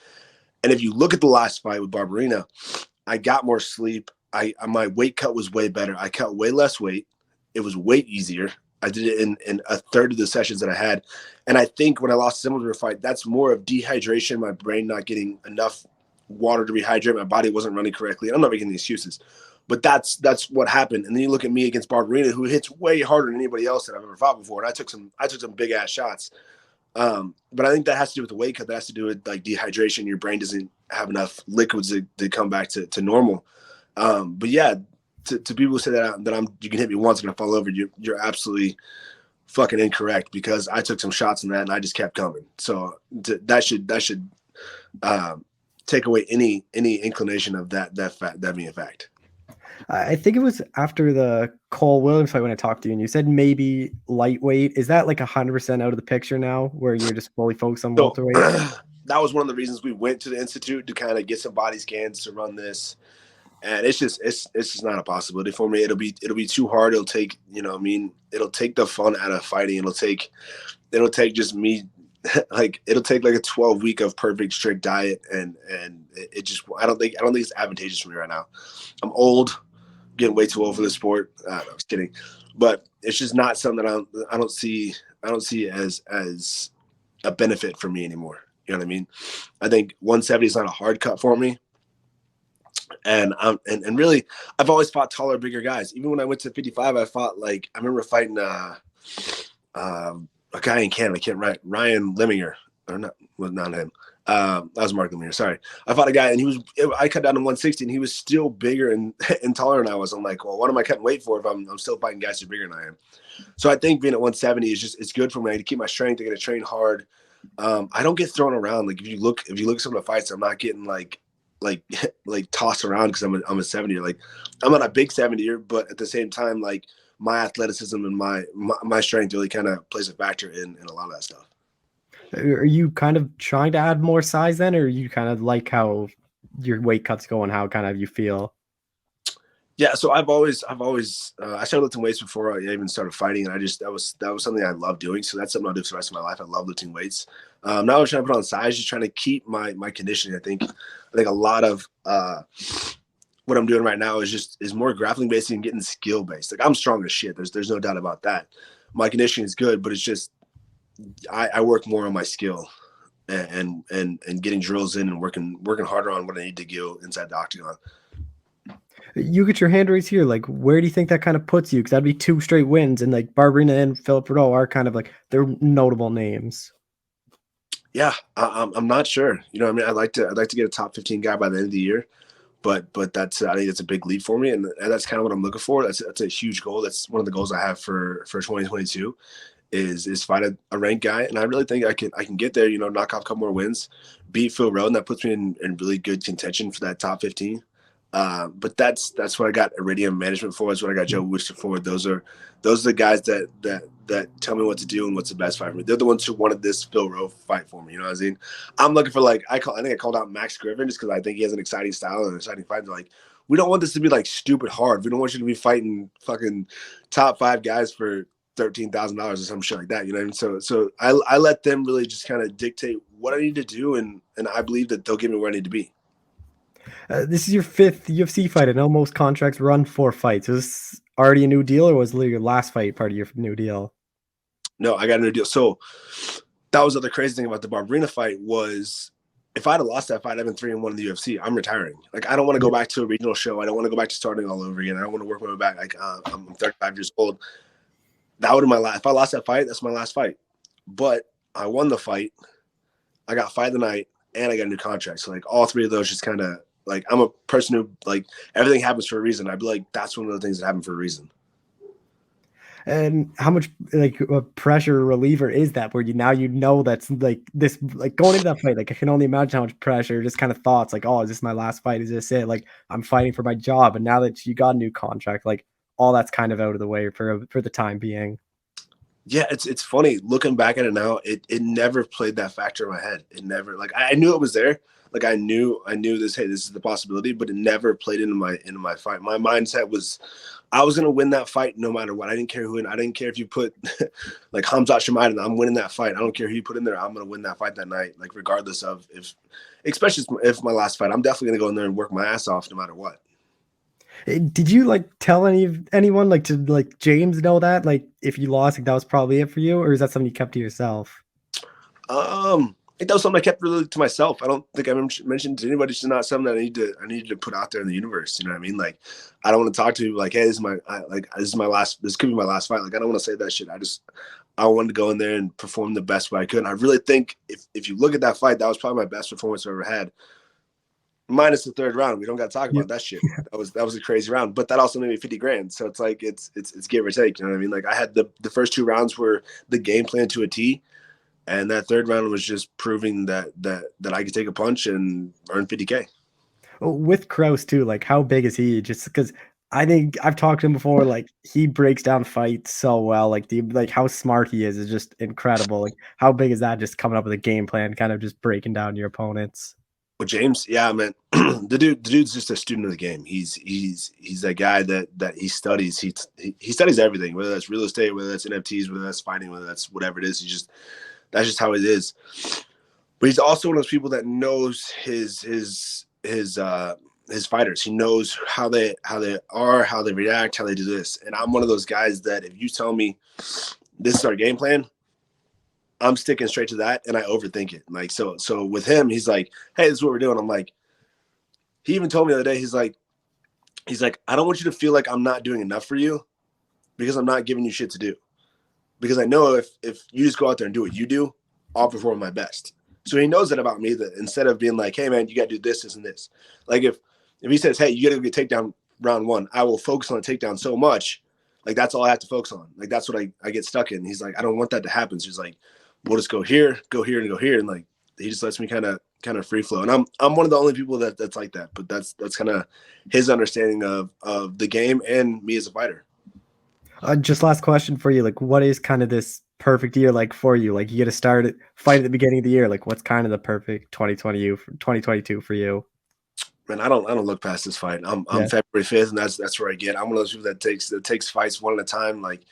F: And if you look at the last fight with Barberina, I got more sleep. My weight cut was way better. I cut way less weight. It was way easier. I did it in a third of the sessions that I had. And I think when I lost the Semmelsberger fight, that's more of dehydration, my brain not getting enough water to rehydrate, my body wasn't running correctly. I'm not making any excuses. But that's what happened. And then you look at me against Barberina, who hits way harder than anybody else that I've ever fought before. And I took some big ass shots. But I think that has to do with the weight cut. That has to do with like dehydration. Your brain doesn't have enough liquids to come back to normal. But yeah, to people who say that you can hit me once and I fall over, you're absolutely fucking incorrect, because I took some shots in that and I just kept coming. So that should take away any inclination of that being a fact.
A: I think it was after the Cole Williams fight when I talked to you, and you said maybe lightweight. Is that like 100% out of the picture now, where you're just fully focused on welterweight?
F: That was one of the reasons we went to the institute, to kind of get some body scans to run this. And it's just not a possibility for me. It'll be too hard. It'll take, it'll take the fun out of fighting. It'll take just me. Like it'll take like a 12-week of perfect strict diet, and it just I don't think it's advantageous for me right now. I'm old. getting way too old for the sport. No, I was kidding, but it's just not something that I don't see as a benefit for me anymore. You know what I mean? I think 170 is not a hard cut for me. And really, I've always fought taller, bigger guys. Even when I went to 55, I fought I remember fighting a guy in Canada. I can't write Ryan Leminger, or not him. That was Mark Leminger. Sorry, I fought a guy, and I cut down to 160, and he was still bigger and taller than I was. I'm like, well, what am I cutting weight for if I'm still fighting guys who are bigger than I am? So I think being at 170 it's good for me to keep my strength. I got to train hard. I don't get thrown around. Like if you look at some of the fights, I'm not getting like tossed around because I'm a 70-year. Like I'm not a big 70-year, but at the same time, like my athleticism and my strength really kind of plays a factor in a lot of that stuff.
A: Are you kind of trying to add more size then, or are you kind of like how your weight cuts go and how kind of you feel?
F: Yeah, so I've always I started lifting weights before I even started fighting, and that was something I love doing. So that's something I'll do for the rest of my life. I love lifting weights. Now I'm trying to put on size, just trying to keep my conditioning. I think a lot of what I'm doing right now is more grappling based and getting skill based. Like I'm strong as shit. There's no doubt about that. My conditioning is good, but it's just I work more on my skill and getting drills in and working harder on what I need to go inside the octagon.
A: You get your hand raised here. Like, where do you think that kind of puts you? Because that'd be 2 straight wins, and like Barberina and Philip Rowe are kind of like they're notable names.
F: Yeah, I'm not sure. You know, I mean, I'd like to get a top 15 guy by the end of the year, but I think it's a big leap for me, and that's kind of what I'm looking for. That's a huge goal. That's one of the goals I have for 2022 is fight a ranked guy, and I really think I can get there. You know, knock off a couple more wins, beat Phil Rowe, and that puts me in really good contention for that top 15. But that's what I got Iridium Management for. That's what I got Joe Wooster for. Those are the guys that tell me what to do and what's the best fight for me. They're the ones who wanted this Phil Rowe fight for me. You know what I mean? I'm looking for I think I called out Max Griffin just because I think he has an exciting style and an exciting fight. They're like, we don't want this to be like stupid hard. We don't want you to be fighting fucking top 5 guys for $13,000 or some shit like that. You know what I mean? So I let them really just kind of dictate what I need to do, and I believe that they'll get me where I need to be.
A: This is your 5th UFC fight, and almost contracts run 4 fights. Was this already a new deal, or was literally your last fight part of your new deal?
F: No, I got a new deal. So that was the other crazy thing about the Barberina fight was if I'd have lost that fight, I've been 3-1 in the UFC. I'm retiring. Like I don't want to go back to a regional show. I don't want to go back to starting all over again. I don't want to work my way back. Like I'm 35 years old. That would have my last. If I lost that fight, that's my last fight. But I won the fight. I got fight of the night, and I got a new contract. So like all 3 of those just kind of. Like I'm a person who like everything happens for a reason. I'd be like, that's one of the things that happen for a reason.
A: And how much like a pressure reliever is that? Where you know that's like this like going into that fight. Like I can only imagine how much pressure, just kind of thoughts like, oh, is this my last fight? Is this it? Like I'm fighting for my job, and now that you got a new contract, like all that's kind of out of the way for the time being.
F: Yeah, it's funny looking back at it now. It never played that factor in my head. It never I knew it was there. Like I knew this. Hey, this is the possibility, but it never played into my fight. My mindset was, I was gonna win that fight no matter what. I didn't care who. I didn't care if you put like Khamzat Chimaev. I'm winning that fight. I don't care who you put in there. I'm gonna win that fight that night. Like regardless of especially if my last fight, I'm definitely gonna go in there and work my ass off no matter what.
A: Did you like tell anyone like to like James know that like if you lost, like that was probably it for you, or is that something you kept to yourself?
F: I think that was something I kept really to myself. I don't think I mentioned to anybody. It's not something that I needed to put out there in the universe. You know what I mean? Like, I don't want to talk to people like, hey, this is my last. This could be my last fight. Like, I don't want to say that shit. I wanted to go in there and perform the best way I could. And I really think if you look at that fight, that was probably my best performance I've ever had. Minus the 3rd round. We don't got to talk about that shit. That was a crazy round, but that also made me $50,000. So it's like it's give or take. You know what I mean? Like I had the first 2 rounds were the game plan to a T. And that 3rd round was just proving that I could take a punch and earn $50,000.
A: With Krause too, like how big is he? Just because I think I've talked to him before, like he breaks down fights so well. Like how smart he is just incredible. Like how big is that? Just coming up with a game plan, kind of just breaking down your opponents.
F: Well, James, yeah, man, the dude's just a student of the game. He's that guy that he studies. He studies everything, whether that's real estate, whether that's NFTs, whether that's fighting, whether that's whatever it is. That's just how it is. But he's also one of those people that knows his his fighters. He knows how they are, how they react, how they do this. And I'm one of those guys that if you tell me this is our game plan, I'm sticking straight to that, and I overthink it. Like so with him, he's like, hey, this is what we're doing. I'm like, he even told me the other day, he's like, I don't want you to feel like I'm not doing enough for you because I'm not giving you shit to do. Because I know if you just go out there and do what you do, I'll perform my best. So he knows that about me, that instead of being like, hey man, you got to do this, this, and this. Like if he says, hey, you got to get takedown round 1, I will focus on the takedown so much. Like that's all I have to focus on. Like that's what I get stuck in. He's like, I don't want that to happen. So he's like, we'll just go here, and go here. And like, he just lets me kind of free flow. And I'm one of the only people that's like that, but that's kind of his understanding of the game and me as a fighter.
A: Just last question for you. Like, what is kind of this perfect year like for you? Like, you get to fight at the beginning of the year. Like, what's kind of the perfect 2022 for you?
F: Man, I don't look past this fight. I'm February 5th, and that's where I get. I'm one of those people that takes fights one at a time. Like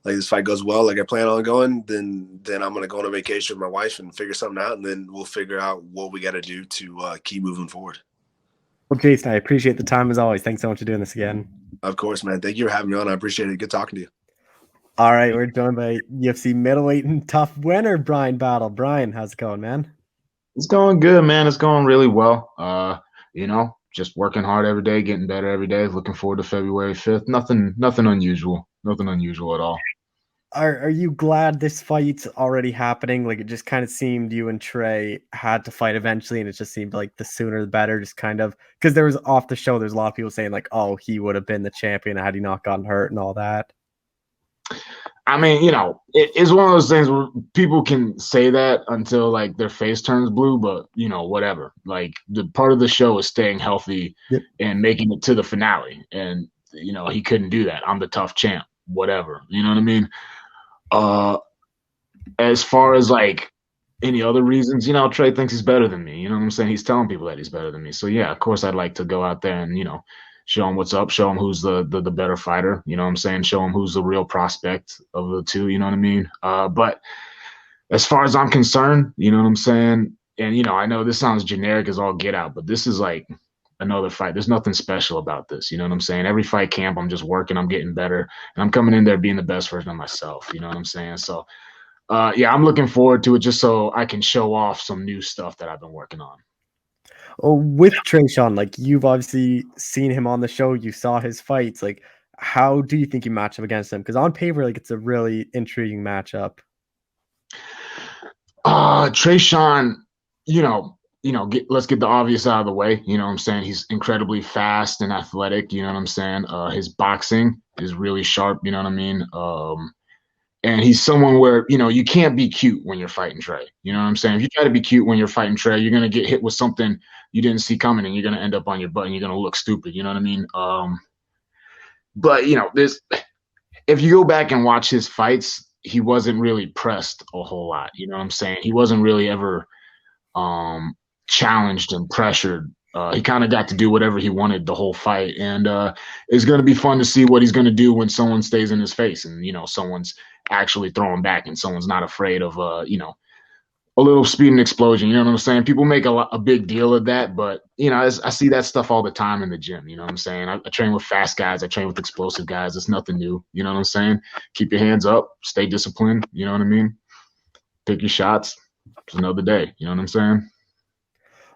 F: this fight goes well, like I plan on going, then I'm gonna go on a vacation with my wife and figure something out, and then we'll figure out what we got to do to keep moving forward.
A: Well, Jason, I appreciate the time as always. Thanks so much for doing this again.
F: Of course, man. Thank you for having me on. I appreciate it. Good talking to you.
A: All right, we're joined by UFC middleweight and tough winner, Bryan Battle. Bryan, how's it going, man?
G: It's going good, man. It's going really well. Just working hard every day, getting better every day. Looking forward to February 5th. Nothing unusual. Nothing unusual at all.
A: Are you glad this fight's already happening? Like, it just kind of seemed you and Trey had to fight eventually, and it just seemed like the sooner the better, just kind of because there was off the show, there's a lot of people saying like, oh, he would have been the champion had he not gotten hurt and all that.
G: I mean, it's one of those things where people can say that until like their face turns blue, but whatever. Like the part of the show is staying healthy and making it to the finale. And, he couldn't do that. I'm the tough champ, whatever. You know what I mean? As far as like any other reasons, Trey thinks he's better than me. You know what I'm saying? He's telling people that he's better than me. So yeah, of course I'd like to go out there and, show him what's up, show him who's the better fighter, you know what I'm saying? Show him who's the real prospect of the two, you know what I mean? But as far as I'm concerned, you know what I'm saying? And, I know this sounds generic as all get out, but this is like another fight. There's nothing special about this, you know what I'm saying? Every fight camp, I'm just working, I'm getting better, and I'm coming in there being the best version of myself, you know what I'm saying? So, I'm looking forward to it just so I can show off some new stuff that I've been working on.
A: Oh, with Trayshawn, like you've obviously seen him on the show, you saw his fights. Like, how do you think you match up against him? Because on paper, like it's a really intriguing matchup.
G: Trayshawn, let's get the obvious out of the way. You know what I'm saying? He's incredibly fast and athletic. You know what I'm saying? His boxing is really sharp. You know what I mean? And he's someone where, you can't be cute when you're fighting Trey. You know what I'm saying? If you try to be cute when you're fighting Trey, you're going to get hit with something you didn't see coming, and you're going to end up on your butt, and you're going to look stupid. You know what I mean? But, if you go back and watch his fights, he wasn't really pressed a whole lot. You know what I'm saying? He wasn't really ever challenged and pressured. He kind of got to do whatever he wanted the whole fight. And it's going to be fun to see what he's going to do when someone stays in his face and, someone's actually throwing back and someone's not afraid of, a little speed and explosion. You know what I'm saying? People make a big deal of that, but, I see that stuff all the time in the gym. You know what I'm saying? I train with fast guys. I train with explosive guys. It's nothing new. You know what I'm saying? Keep your hands up. Stay disciplined. You know what I mean? Pick your shots. It's another day. You know what I'm saying?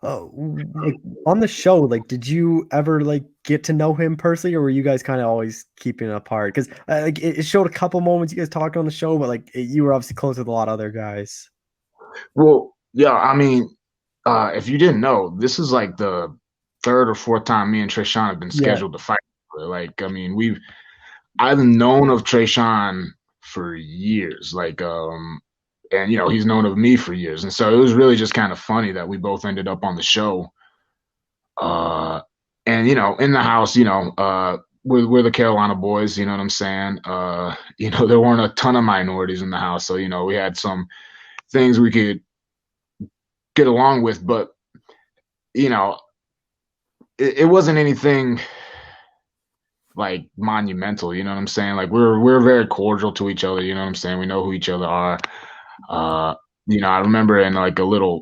A: Oh, like on the show, like, did you ever like get to know him personally, or were you guys kind of always keeping it apart? Because like it showed a couple moments you guys talking on the show, but like you were obviously close with a lot of other guys.
G: Well, yeah, I mean, if you didn't know, this is like the third or fourth time me and Trayshawn have been scheduled to fight. Like, I mean, I've known of Trayshawn for years. Like, and, he's known of me for years. And so it was really just kind of funny that we both ended up on the show. And, in the house, we're the Carolina boys, you know what I'm saying? There weren't a ton of minorities in the house. So, we had some things we could get along with. But, it wasn't anything like monumental, you know what I'm saying? Like we're very cordial to each other, you know what I'm saying? We know who each other are. I remember in like a little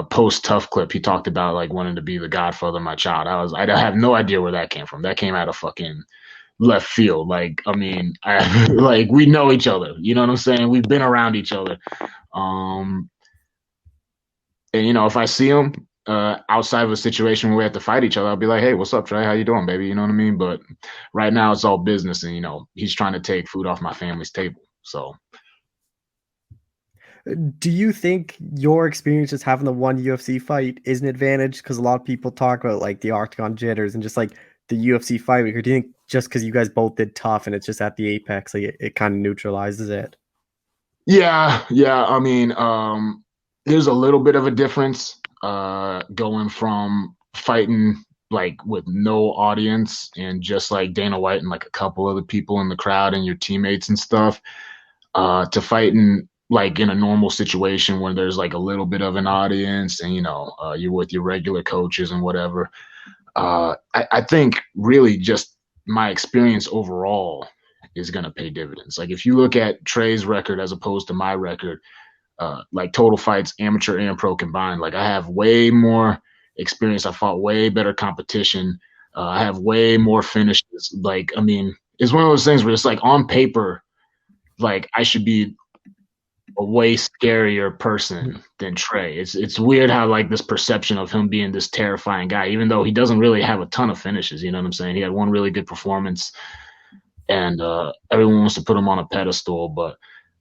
G: post tough clip, he talked about like wanting to be the godfather of my child. I have no idea where that came from. That came out of fucking left field. Like, I mean, like we know each other. You know what I'm saying? We've been around each other. And you know, if I see him outside of a situation where we have to fight each other, I'll be like, hey, what's up, Trey? How you doing, baby? You know what I mean? But right now it's all business, and you know, he's trying to take food off my family's table. So
A: do you think your experience just having the one UFC fight is an advantage? Because a lot of people talk about like the octagon jitters and just like the UFC fight. Or do you think just because you guys both did tough and it's just at the apex, like it kind of neutralizes it?
G: yeah. I mean, there's a little bit of a difference going from fighting like with no audience and just like Dana White and like a couple of the people in the crowd and your teammates and stuff to fighting like in a normal situation where there's like a little bit of an audience and, you know, you're with your regular coaches and whatever. I think really just my experience overall is going to pay dividends. Like if you look at Trey's record as opposed to my record, like total fights, amateur and pro combined, like I have way more experience. I fought way better competition. I have way more finishes. Like, I mean, it's one of those things where it's like on paper, like I should be a way scarier person than Trey. It's weird how like this perception of him being this terrifying guy, even though he doesn't really have a ton of finishes. You know what I'm saying? He had one really good performance, and everyone wants to put him on a pedestal. But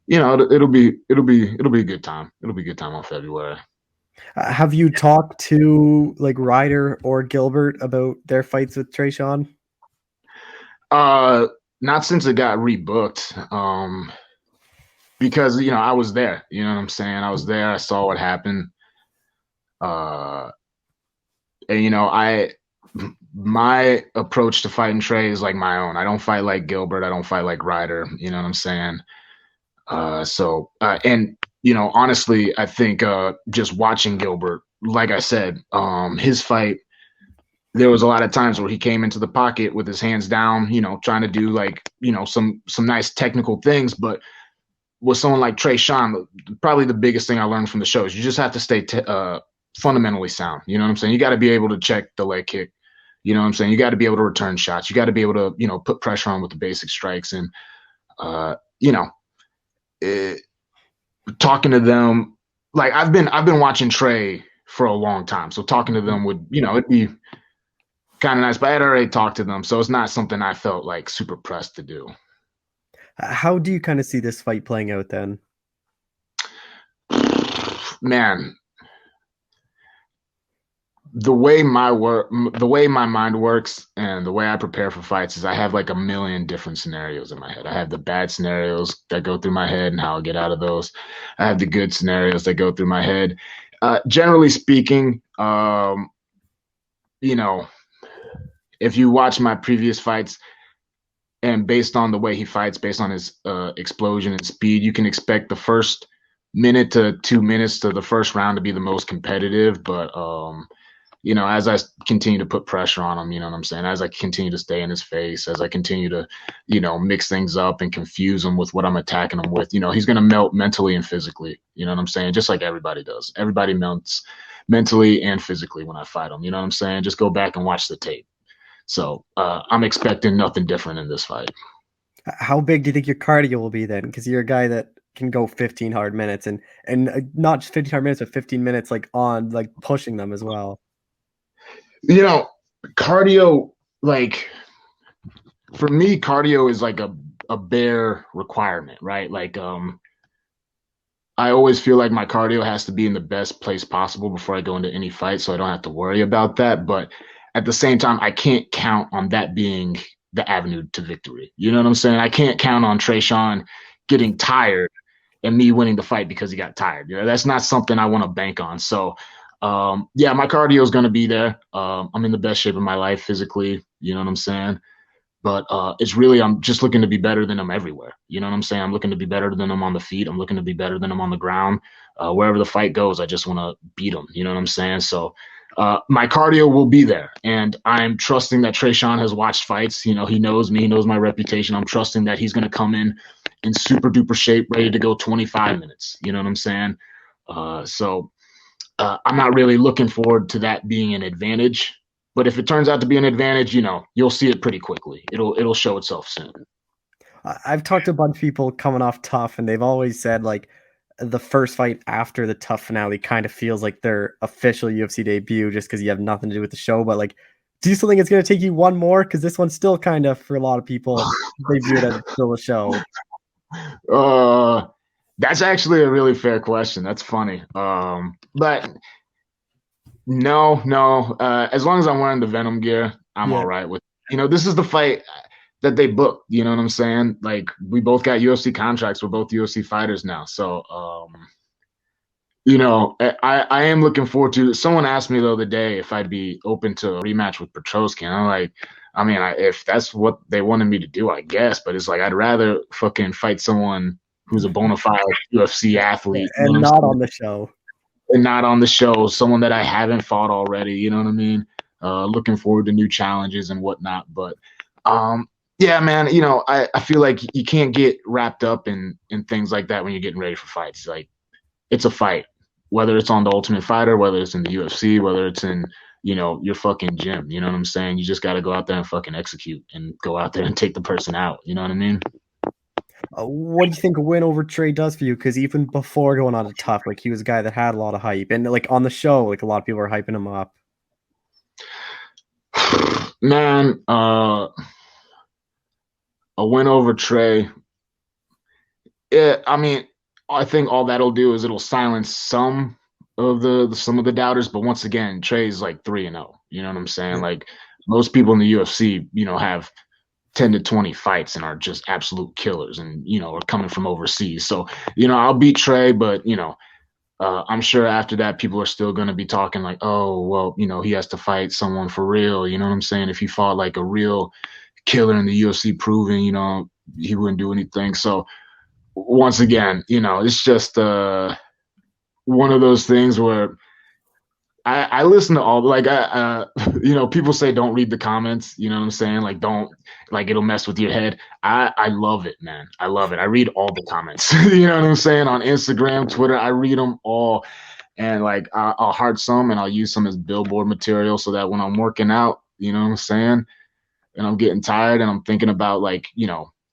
G: you know, it'll be a good time. It'll be a good time on February.
A: Have you talked to like Ryder or Gilbert about their fights with Tresean?
G: Not since it got rebooked. Because, you know, I was there, you know what I'm saying? I was there. I saw what happened. And, you know, my approach to fighting Trey is like my own. I don't fight like Gilbert. I don't fight like Ryder. You know what I'm saying? And, you know, honestly, I think just watching Gilbert, like I said, his fight, there was a lot of times where he came into the pocket with his hands down, you know, trying to do like, you know, some nice technical things, but with someone like Tresean, probably the biggest thing I learned from the show is you just have to stay fundamentally sound. You know what I'm saying? You got to be able to check the leg kick. You know what I'm saying? You got to be able to return shots. You got to be able to, you know, put pressure on with the basic strikes. And, you know, talking to them, like I've been watching Trey for a long time. So talking to them would, you know, it'd be kind of nice, but I had already talked to them. So it's not something I felt like super pressed to do.
A: How do you kind of see this fight playing out then?
G: Man, the way my mind works and the way I prepare for fights is I have like a million different scenarios in my head. I have the bad scenarios that go through my head and how I'll get out of those. I have the good scenarios that go through my head. Generally speaking, you know, if you watch my previous fights, and based on the way he fights, based on his explosion and speed, you can expect the first minute to 2 minutes to the first round to be the most competitive. But, you know, as I continue to put pressure on him, you know what I'm saying? As I continue to stay in his face, as I continue to, you know, mix things up and confuse him with what I'm attacking him with, you know, he's going to melt mentally and physically. You know what I'm saying? Just like everybody does. Everybody melts mentally and physically when I fight him. You know what I'm saying? Just go back and watch the tape. So I'm expecting nothing different in this fight.
A: How big do you think your cardio will be then? Because you're a guy that can go 15 hard minutes and not just 15 hard minutes, but 15 minutes like on like pushing them as well.
G: You know, cardio, like for me, cardio is like a bare requirement, right? Like I always feel like my cardio has to be in the best place possible before I go into any fight, so I don't have to worry about that. But at the same time, I can't count on that being the avenue to victory. You know what I'm saying? I can't count on Tresean getting tired and me winning the fight because he got tired. You know, that's not something I want to bank on. So, yeah, my cardio is going to be there. I'm in the best shape of my life physically. You know what I'm saying? But it's really, I'm just looking to be better than him everywhere. You know what I'm saying? I'm looking to be better than him on the feet. I'm looking to be better than him on the ground. Wherever the fight goes, I just want to beat him. You know what I'm saying? So, my cardio will be there, and I'm trusting that Tresean has watched fights. You know, he knows me, he knows my reputation. I'm trusting that he's going to come in super duper shape, ready to go 25 minutes. You know what I'm saying? So I'm not really looking forward to that being an advantage. But if it turns out to be an advantage, you'll see it pretty quickly. It'll show itself soon.
A: I've talked to a bunch of people coming off Tough, and they've always said like the first fight after the Tough finale kind of feels like their official UFC debut, just because you have nothing to do with the show. But like, do you still think it's going to take you one more? Because this one's still kind of, for a lot of people, they view it as still a show.
G: That's actually a really fair question. That's funny. But no. As long as I'm wearing the Venom gear, I'm all right with. This is the fight that they booked. You know what I'm saying? Like, we both got UFC contracts. We're both UFC fighters now. So, I am looking forward to. Someone asked me the other day if I'd be open to a rematch with Petrosky. And I'm like, if that's what they wanted me to do, I guess. But it's like, I'd rather fucking fight someone who's a bona fide UFC athlete.
A: And not on the show.
G: And not on the show. Someone that I haven't fought already. You know what I mean? Looking forward to new challenges and whatnot. But, yeah, man, I feel like you can't get wrapped up in things like that when you're getting ready for fights. Like, it's a fight. Whether it's on the Ultimate Fighter, whether it's in the UFC, whether it's in, your fucking gym. You know what I'm saying? You just got to go out there and fucking execute and go out there and take the person out. You know what I mean?
A: What do you think a win over Trey does for you? Because even before going on to Tough, like, he was a guy that had a lot of hype. And like on the show, like, a lot of people are hyping him up.
G: Man, a win over Trey. I think all that'll do is it'll silence some of the doubters. But once again, Trey's like 3-0. You know what I'm saying? Like, most people in the UFC, have 10 to 20 fights and are just absolute killers and, are coming from overseas. So, I'll beat Trey, but, I'm sure after that, people are still going to be talking like, oh, well, he has to fight someone for real. You know what I'm saying? If he fought like a real killer in the UFC, proving, he wouldn't do anything. So once again, it's just one of those things where I listen to all, like, people say don't read the comments, you know what I'm saying? Like, don't, like, it'll mess with your head. I love it, man. I love it. I read all the comments, you know what I'm saying? On Instagram, Twitter, I read them all. And like, I'll heart some and I'll use some as billboard material so that when I'm working out, you know what I'm saying? And I'm getting tired and I'm thinking about, like,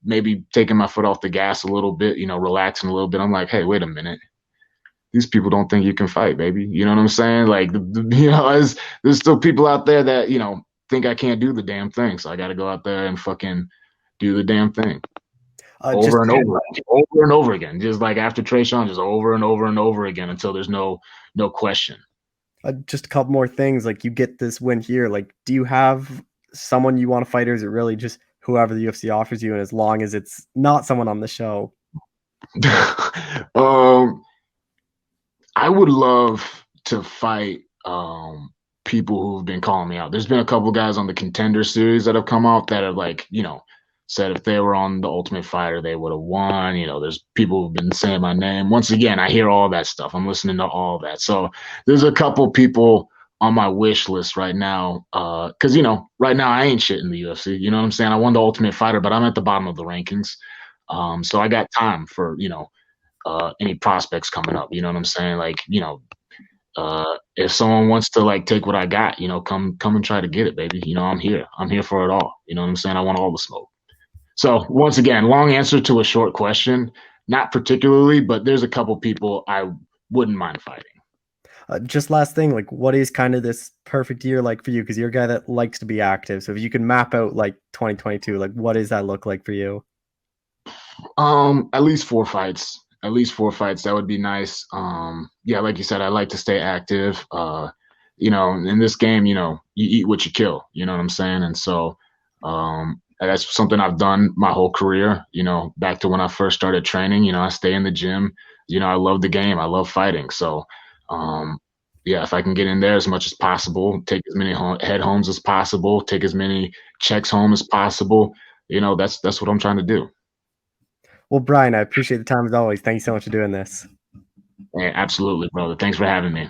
G: maybe taking my foot off the gas a little bit, relaxing a little bit. I'm like, hey, wait a minute. These people don't think you can fight, baby. You know what I'm saying? Like, there's still people out there that, think I can't do the damn thing. So I got to go out there and fucking do the damn thing over and over again. Just like after Trayshawn, just over and over and over again until there's no question.
A: Just a couple more things. Like, you get this win here. Like, do you have someone you want to fight, or is it really just whoever the UFC offers you? And as long as it's not someone on the show.
G: I would love to fight people who've been calling me out. There's been a couple guys on the Contender series that have come out that have, like, said if they were on the Ultimate Fighter, they would have won. There's people who've been saying my name. Once again, I hear all that stuff. I'm listening to all that. So there's a couple people on my wish list right now. Because, right now I ain't shit in the UFC. You know what I'm saying? I won the Ultimate Fighter, but I'm at the bottom of the rankings. So I got time for, any prospects coming up. You know what I'm saying? Like, if someone wants to, like, take what I got, come and try to get it, baby. I'm here. I'm here for it all. You know what I'm saying? I want all the smoke. So once again, long answer to a short question. Not particularly, but there's a couple people I wouldn't mind fighting.
A: Just last thing, like, what is kind of this perfect year like for you? Because you're a guy that likes to be active. So if you can map out like 2022, like, what does that look like for you?
G: At least 4 fights. At least 4 fights. That would be nice. Yeah, like you said, I like to stay active. In this game, you eat what you kill. You know what I'm saying? And so that's something I've done my whole career. Back to when I first started training. I stay in the gym. I love the game. I love fighting. So, yeah, if I can get in there as much as possible, take as many head homes as possible, take as many checks home as possible, that's what I'm trying to do.
A: Well, Bryan, I appreciate the time as always. Thank you so much for doing this.
G: Yeah, absolutely, brother. Thanks for having me.